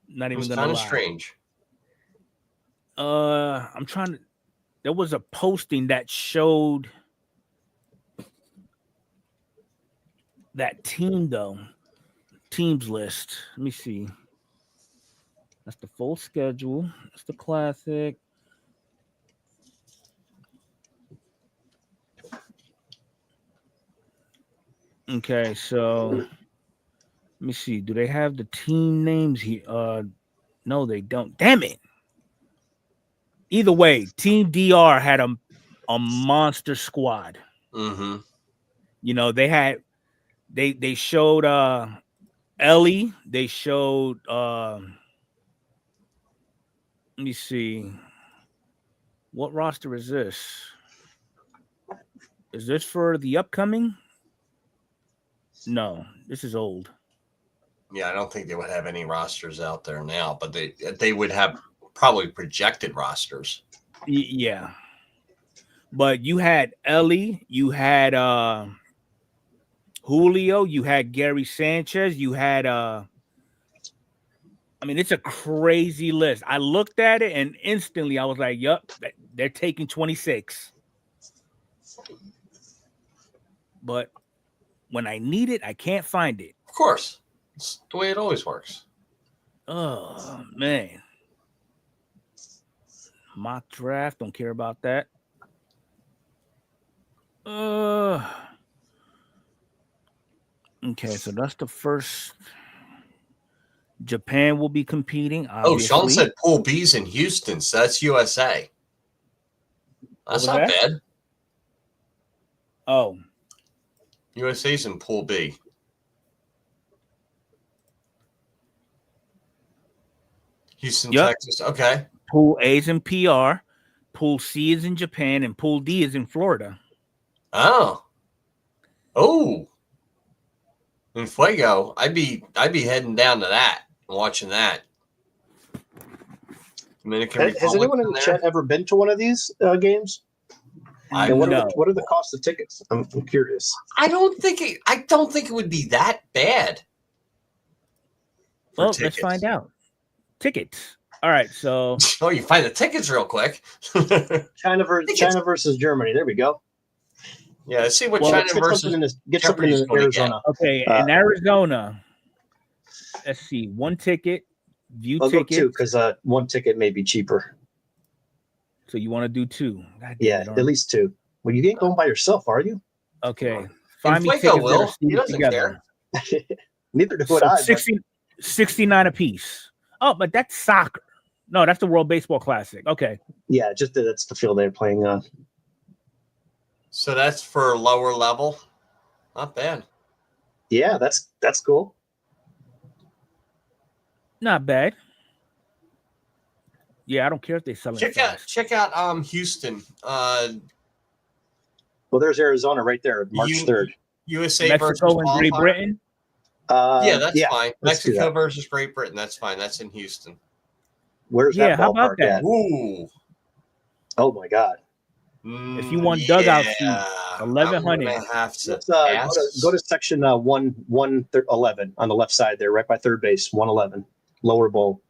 Not even gonna lie. Kind of strange. I'm trying to. There was a posting that showed that team though. Teams list. Let me see. That's the full schedule. That's the classic. Okay, so let me see. Do they have the team names here? No, they don't. Damn it. Either way, Team DR had a monster squad. Mm-hmm. You know, they showed Ellie. They showed let me see. What roster is this? Is this for the upcoming? No, this is old. Yeah, I don't think they would have any rosters out there now, but they would have probably projected rosters. Yeah. But you had Ellie, you had Julio, you had Gary Sanchez, you had I mean, it's a crazy list. I looked at it and instantly I was like, yup, they're taking 26. But when I need it, I can't find it. Of course. It's the way it always works. Oh, man. Mock draft, don't care about that. Okay, so that's the first. Japan will be competing. Obviously. Oh, Sean said Pool B's in Houston, so that's USA. That's not bad. Oh. USA's in Pool B. Houston, Texas. Okay. Pool A is in PR. Pool C is in Japan, and Pool D is in Florida. Oh. Enfuego. I'd be heading down to that and watching that. Has anyone in the chat ever been to one of these games? And what are the cost of tickets? I'm curious. I don't think it would be that bad. Well, let's find out. Tickets. All right, so you find the tickets real quick. China versus Germany. There we go. Yeah, let's see what China versus get something in Arizona. Okay, in Arizona. Let's see, one ticket. I'll go two because one ticket may be cheaper. So you want to do two? At least two. Well, you ain't going by yourself, are you? Okay. Find me tickets that are seated together. Neither do I. 69 apiece. Oh, but that's soccer. No, that's the World Baseball Classic. Okay. Yeah, just that's the field they're playing on. So that's for lower level. Not bad. Yeah, that's cool. Not bad. Yeah, I don't care if they sell it. Check out Houston. Well, there's Arizona right there, March 3rd. USA Mexico versus and Great Britain. That's fine. Mexico versus Great Britain. That's fine. That's in Houston. Where's that how about that? At? Ooh. Oh my God. If you want dugout seats, 1,100. Go to section 111 on the left side there, right by third base, 111, lower bowl.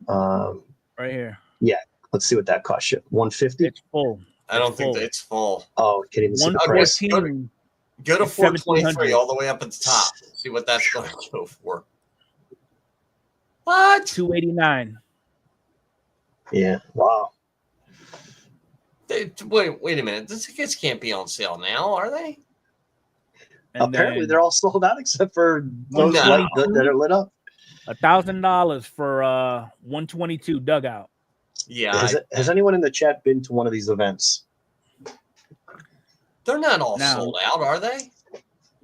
Right here. Yeah. Let's see what that costs you. 150. It's full. I don't think that it's full. Oh, can't even see the price. Go to 423 all the way up at the top. See what that's going to go for. What? 289. Yeah. Wow. Wait a minute. The tickets can't be on sale now, are they? And apparently, they're all sold out except for those that are lit up. $1,000 for 122 dugout. Yeah. Has anyone in the chat been to one of these events? They're not all sold out, are they?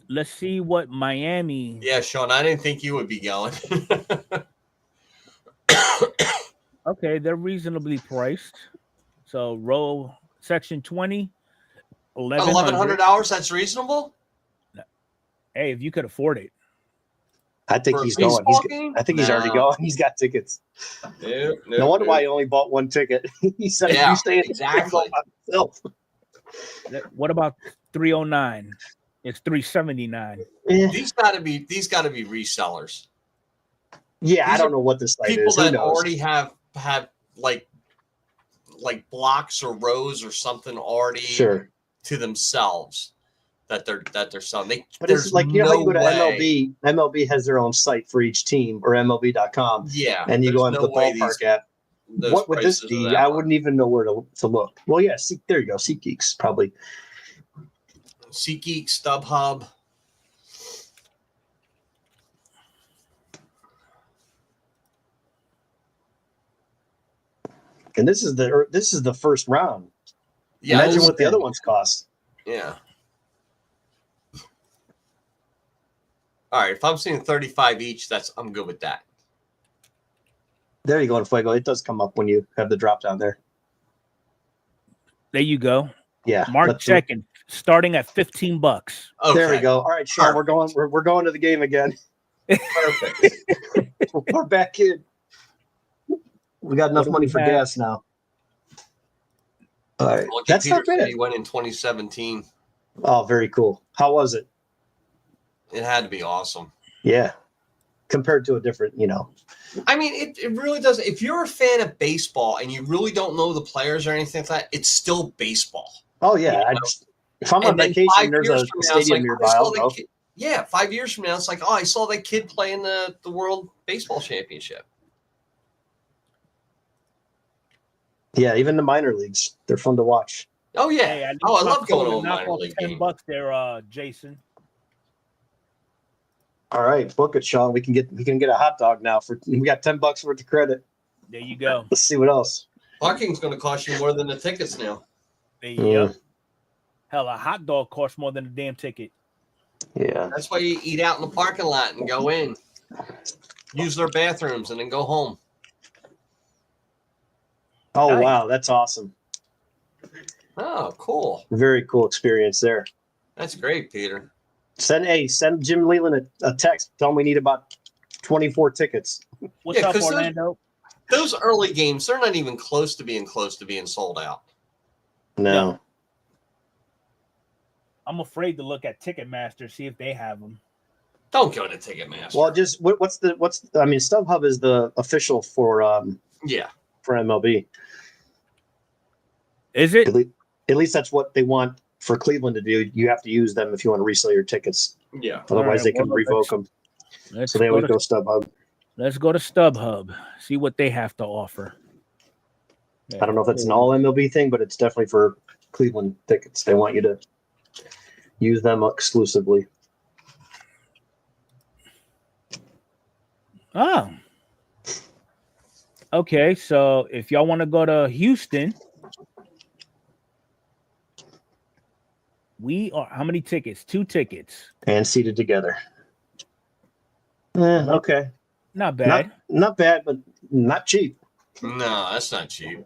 Let's see what Miami. Yeah, Sean, I didn't think you would be going. Okay, they're reasonably priced. So row section 20, $1,100. That's reasonable. Hey, if you could afford it. I think he's going. I think he's already going. He's got tickets. No wonder why he only bought one ticket. He said, "You stay exactly." What about 309? It's 379. These got to be resellers. Yeah, I don't know what this site people is. People that already have like blocks or rows or something already to themselves that they're selling. But it's like, you know, how you go to MLB. MLB has their own site for each team, or MLB.com. Yeah, and you go into the ballpark app. What would this be? I wouldn't even know where to look. Well, yeah, there you go. SeatGeeks probably. SeatGeek, StubHub. And this is the first round. Yeah, imagine what the other ones cost. Yeah. All right, if I'm seeing 35 each, I'm good with that. There you go, Enfuego. It does come up when you have the drop down there. There you go. Yeah. Mark checking, starting at $15. Okay. There we go. All right, Sean, we're going to the game again. Perfect. We're back in. We got enough money for gas now. All right. That's not bad. He went in 2017. Oh, very cool. How was it? It had to be awesome. Yeah. Compared to a different, I mean, it really does. If you're a fan of baseball and you really don't know the players or anything like that, it's still baseball. Oh, yeah. If I'm on vacation, there's a stadium nearby. I'll go. Yeah, 5 years from now, it's like, oh, I saw that kid play in the World Baseball Championship. Yeah, even the minor leagues, they're fun to watch. Oh yeah, hey, I love going to a minor league game. $10 there, Jason. All right, book it, Sean. We can get a hot dog now we got $10 worth of credit. There you go. Let's see what else. Parking's going to cost you more than the tickets now. There you go. Hell, a hot dog costs more than a damn ticket. Yeah, that's why you eat out in the parking lot and go in, use their bathrooms, and then go home. Oh, Nice. wow. That's awesome. Oh, cool. Very cool experience there. That's great, Peter. Send Jim Leland a text. Tell him we need about 24 tickets. What's up, Orlando? Those early games, they're not even close to being sold out. No. I'm afraid to look at Ticketmaster, see if they have them. Don't go to Ticketmaster. Well, just what's I mean, StubHub is the official for MLB. Is it? At least that's what they want for Cleveland to do. You have to use them if you want to resell your tickets. Yeah. Otherwise, they can revoke them. So they always go StubHub. Let's go to StubHub. See what they have to offer. Yeah. I don't know if it's an all MLB thing, but it's definitely for Cleveland tickets. They want you to use them exclusively. Oh. Okay, so if y'all want to go to Houston, we are how many tickets? 2 tickets. And seated together. Okay. Not bad. Not bad, but not cheap. No, that's not cheap.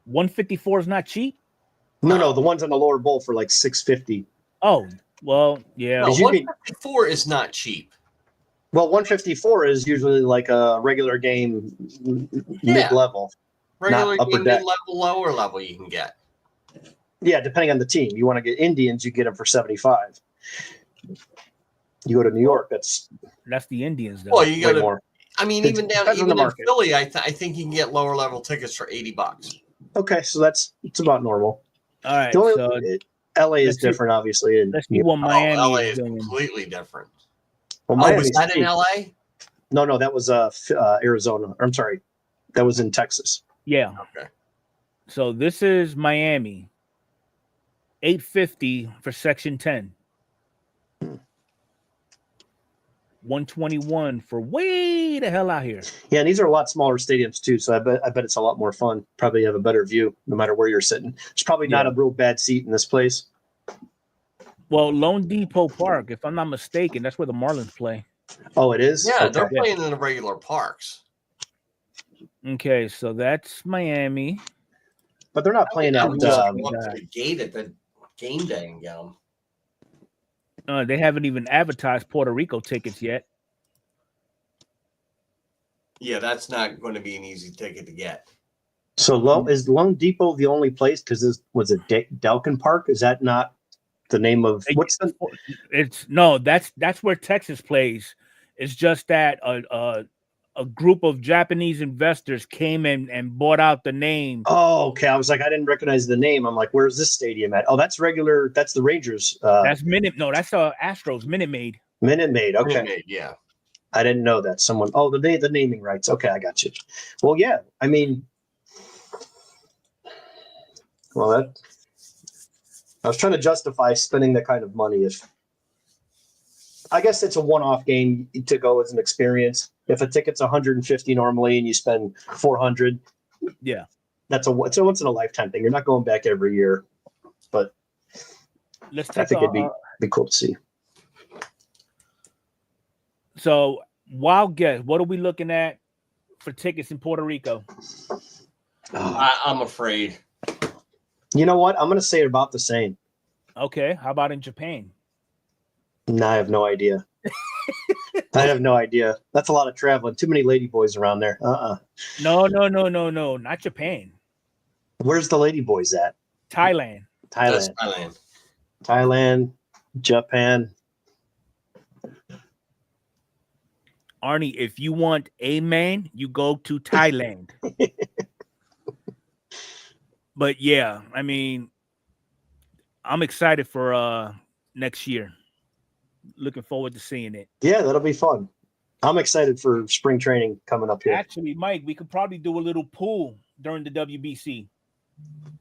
154 is not cheap? No, the ones on the lower bowl for like $650. Oh, well, yeah. No, 154 is not cheap. Well, 154 is usually like a regular game mid-level. Regular game mid-level, lower level you can get. Yeah, depending on the team. You want to get Indians, you get them for 75. You go to New York, that's the Indians, though. Well, you got more. I mean, even in Philly, I think you can get lower level tickets for $80. Okay, so it's about normal. All right, LA is different, obviously. Let's see what Miami LA is doing. Completely different. Well, was that in LA? No, that was Arizona. I'm sorry, that was in Texas. Yeah. Okay. So this is Miami. $850 for Section 10. 121 for way the hell out here. Yeah, and these are a lot smaller stadiums too, so I bet it's a lot more fun. Probably have a better view no matter where you're sitting. It's probably not a real bad seat in this place. Well, Lone Depot Park, if I'm not mistaken, that's where the Marlins play. Oh, it is? Yeah, they're playing in the regular parks. Okay, so that's Miami. But they're not playing at the gate at the game day and get them. They haven't even advertised Puerto Rico tickets yet. Yeah, that's not going to be an easy ticket to get. So is Lone Depot the only place? Because was it Delkin Park? Is that not the name of what's the? It's no. That's where Texas plays. It's just that a group of Japanese investors came in and bought out the name. Oh, okay. I was like, I didn't recognize the name. I'm like, where's this stadium at? Oh, that's regular. That's the Rangers. That's Astros. Minute Maid. Minute Maid. Okay. Minute Maid, yeah. I didn't know that. The naming rights. Okay, I got you. Well, yeah. I mean, I was trying to justify spending that kind of money. I guess it's a one-off game to go as an experience. If a ticket's $150 normally and you spend $400, yeah, it's a once in a lifetime thing. You're not going back every year, but I think it'd be cool to see. So, wild guess, what are we looking at for tickets in Puerto Rico? I'm afraid. You know what? I'm going to say about the same. Okay, how about in Japan? No, I have no idea. I have no idea. That's a lot of traveling. Too many ladyboys around there. No, not Japan. Where's the ladyboys at? Thailand. Thailand, Japan. Arnie, if you want a man, you go to Thailand. But yeah, I mean, I'm excited for next year. Looking forward to seeing it. Yeah, that'll be fun. I'm excited for spring training coming up here. Actually, Mike, we could probably do a little pool during the WBC.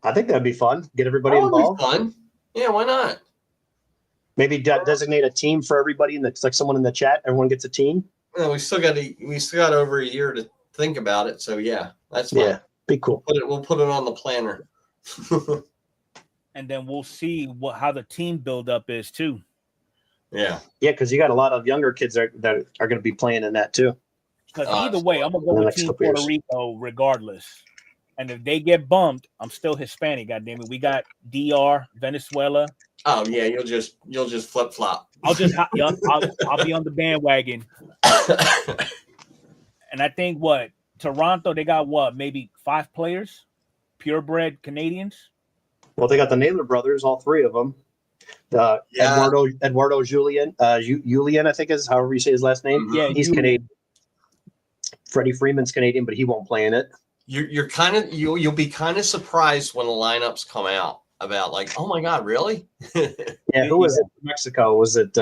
I think that'd be fun. Get everybody involved. Be fun. Yeah, why not? Maybe designate a team for everybody, and it's like someone in the chat. Everyone gets a team. Well, we still got over a year to think about it. So yeah, that's fine. Yeah, be cool. We'll put it on the planner. And then we'll see how the team buildup is too. Yeah, because you got a lot of younger kids that are going to be playing in that too. Because either way, I'm gonna go with Team Puerto Rico regardless. And if they get bumped, I'm still Hispanic. Goddamn it, we got DR, Venezuela. Oh yeah, you'll just flip flop. I'll be on the bandwagon. And I think Toronto, they got maybe 5 players, purebred Canadians. Well, they got the Naylor brothers, all 3 of them. Eduardo Julian, Julian, I think is however you say his last name. Yeah, he's Canadian. Freddie Freeman's Canadian, but he won't play in it. You'll be kind of surprised when the lineups come out about like, oh my god, really? Yeah, who was it? Mexico? Was it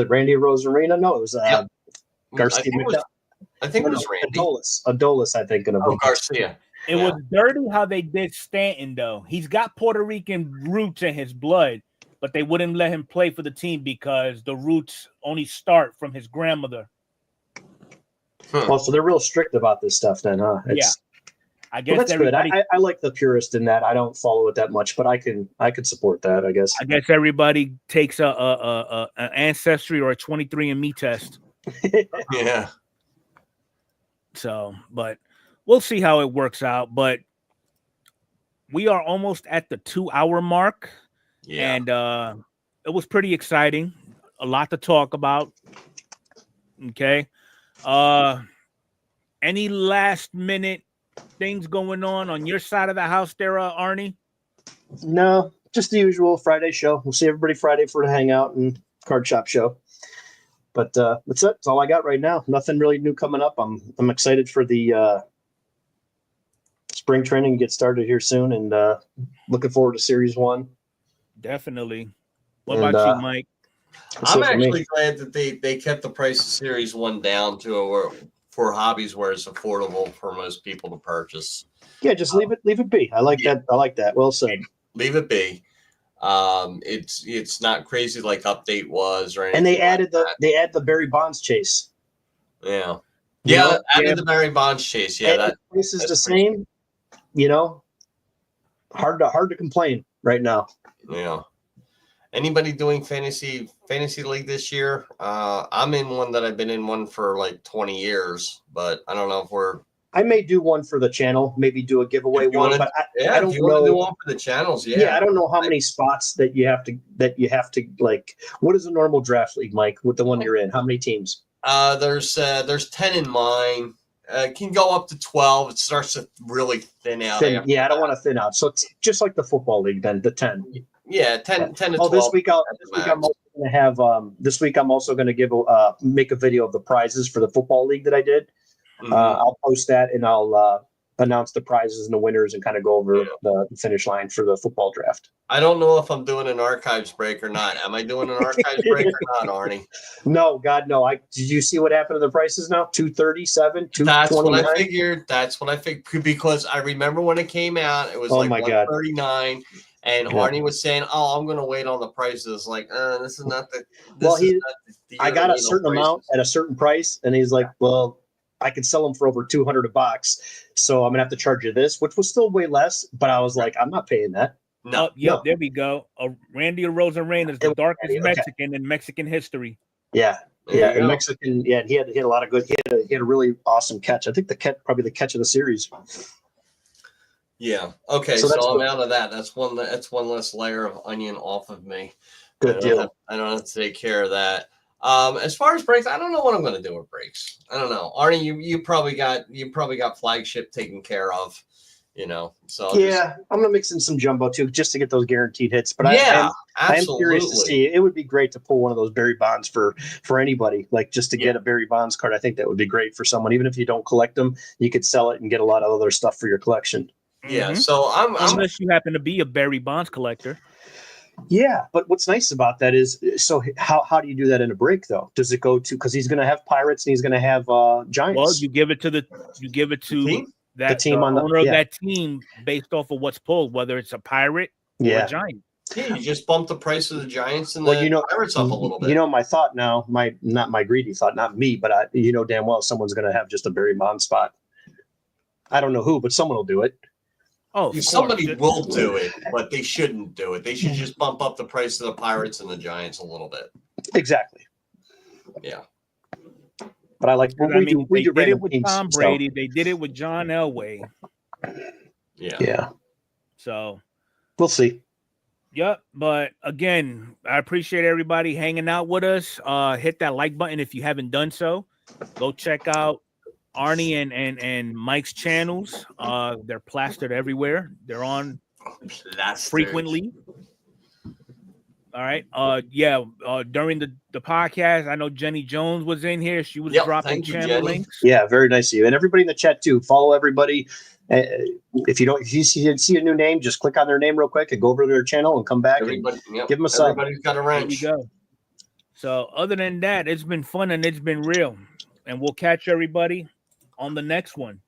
Randy Rosarina? No, it was Garcia. I think it was Randy Adolis. I think. Garcia. It was dirty how they did Stanton though. He's got Puerto Rican roots in his blood, but they wouldn't let him play for the team because the roots only start from his grandmother. Oh, so they're real strict about this stuff then, huh? Yeah. I guess that's good. I like the purist in that. I don't follow it that much, but I could support that, I guess. I guess everybody takes an ancestry or a 23andMe test. Yeah. So, but we'll see how it works out. But we are almost at the 2-hour mark. Yeah. And it was pretty exciting. A lot to talk about. Okay. Any last minute things going on your side of the house there, Arnie? No, just the usual Friday show. We'll see everybody Friday for a hangout and card shop show. But that's it. That's all I got right now. Nothing really new coming up. I'm excited for the spring training to get started here soon, and looking forward to Series 1. Definitely. What about you, Mike? I'm actually glad that they kept the price of Series 1 down to for hobbies where it's affordable for most people to purchase. Yeah, just leave it be. I like that. I like that. Well said. Leave it be. It's not crazy like Update was or anything. And they added the Barry Bonds chase. Yeah. Added the Barry Bonds chase. Yeah, that price is the same. Hard to complain right now. Yeah. Anybody doing fantasy league this year? I'm in one that I've been in one for like 20 years, but I don't know if I may do one for the channel, maybe do a giveaway one, but I don't know. Do one for the channels, yeah. Yeah, I don't know how many spots that you have to like. What is a normal draft league, Mike? With the one you're in, how many teams? There's 10 in mine. It can go up to 12. It starts to really thin out. Yeah, I don't want to thin out. So it's just like the football league, then the 10. Yeah, 10 to 12. This week I'm also going to have. This week I'm also going to make a video of the prizes for the football league that I did. Mm-hmm. I'll post that and I'll announce the prizes and the winners and kind of go over the finish line for the football draft. I don't know if I'm doing an archives break or not. Am I doing an archives break or not, Arnie? No, God, no. Did you see what happened to the prices now? 237, 229. That's what I figured. That's what I figured because I remember when it came out, it was like 139. And Arnie was saying, "Oh, I'm going to wait on the prices." Like, this is not the. I got a certain amount at a certain price, and he's like, "Well, I could sell them for over $200 a box, so I'm gonna have to charge you this," which was still way less. But I was like, "I'm not paying that." No, there we go. Randy Rosarena is the darkest Mexican in Mexican history. Yeah, in Mexican. Yeah, he had a lot of good. He had a really awesome catch. I think probably the catch of the series. Yeah. Okay. So I'm out of that. That's one less layer of onion off of me. Good deal. I don't have to take care of that. As far as breaks, I don't know what I'm going to do with breaks. I don't know. Arnie, you probably got flagship taken care of. So I'm gonna mix in some jumbo too, just to get those guaranteed hits. But absolutely. I am curious to see. It would be great to pull one of those Barry Bonds for anybody, like just to get a Barry Bonds card. I think that would be great for someone, even if you don't collect them. You could sell it and get a lot of other stuff for your collection. Yeah. Mm-hmm. So unless you happen to be a Barry Bonds collector. Yeah, but what's nice about that is, so how do you do that in a break though? Does it go to, because he's going to have Pirates and he's going to have Giants? Well, you give it to the owner of that team based off of what's pulled, whether it's a Pirate or a Giant. Yeah, you just bump the price of the Giants and the Pirates up a little bit. My thought now, not my greedy thought, not me, but damn well someone's going to have just a Barry Bonds spot. I don't know who, but someone will do it. Oh, somebody will do it, but they shouldn't do it. They should just bump up the price of the Pirates and the Giants a little bit. Exactly. Yeah. But I like. They did it with Tom Brady. They did it with John Elway. Yeah. So we'll see. Yep. But again, I appreciate everybody hanging out with us. Hit that like button if you haven't done so. Go check out Arnie and Mike's channels. They're plastered everywhere. They're on frequently. All right. During the podcast, I know Jenny Jones was in here. She was dropping channel links. Yeah, very nice of you. And everybody in the chat too. Follow everybody. If you see a new name, just click on their name real quick and go over to their channel and come back and give them a sub. Everybody's got a wrench. There you go. So other than that, it's been fun and it's been real. And we'll catch everybody on the next one.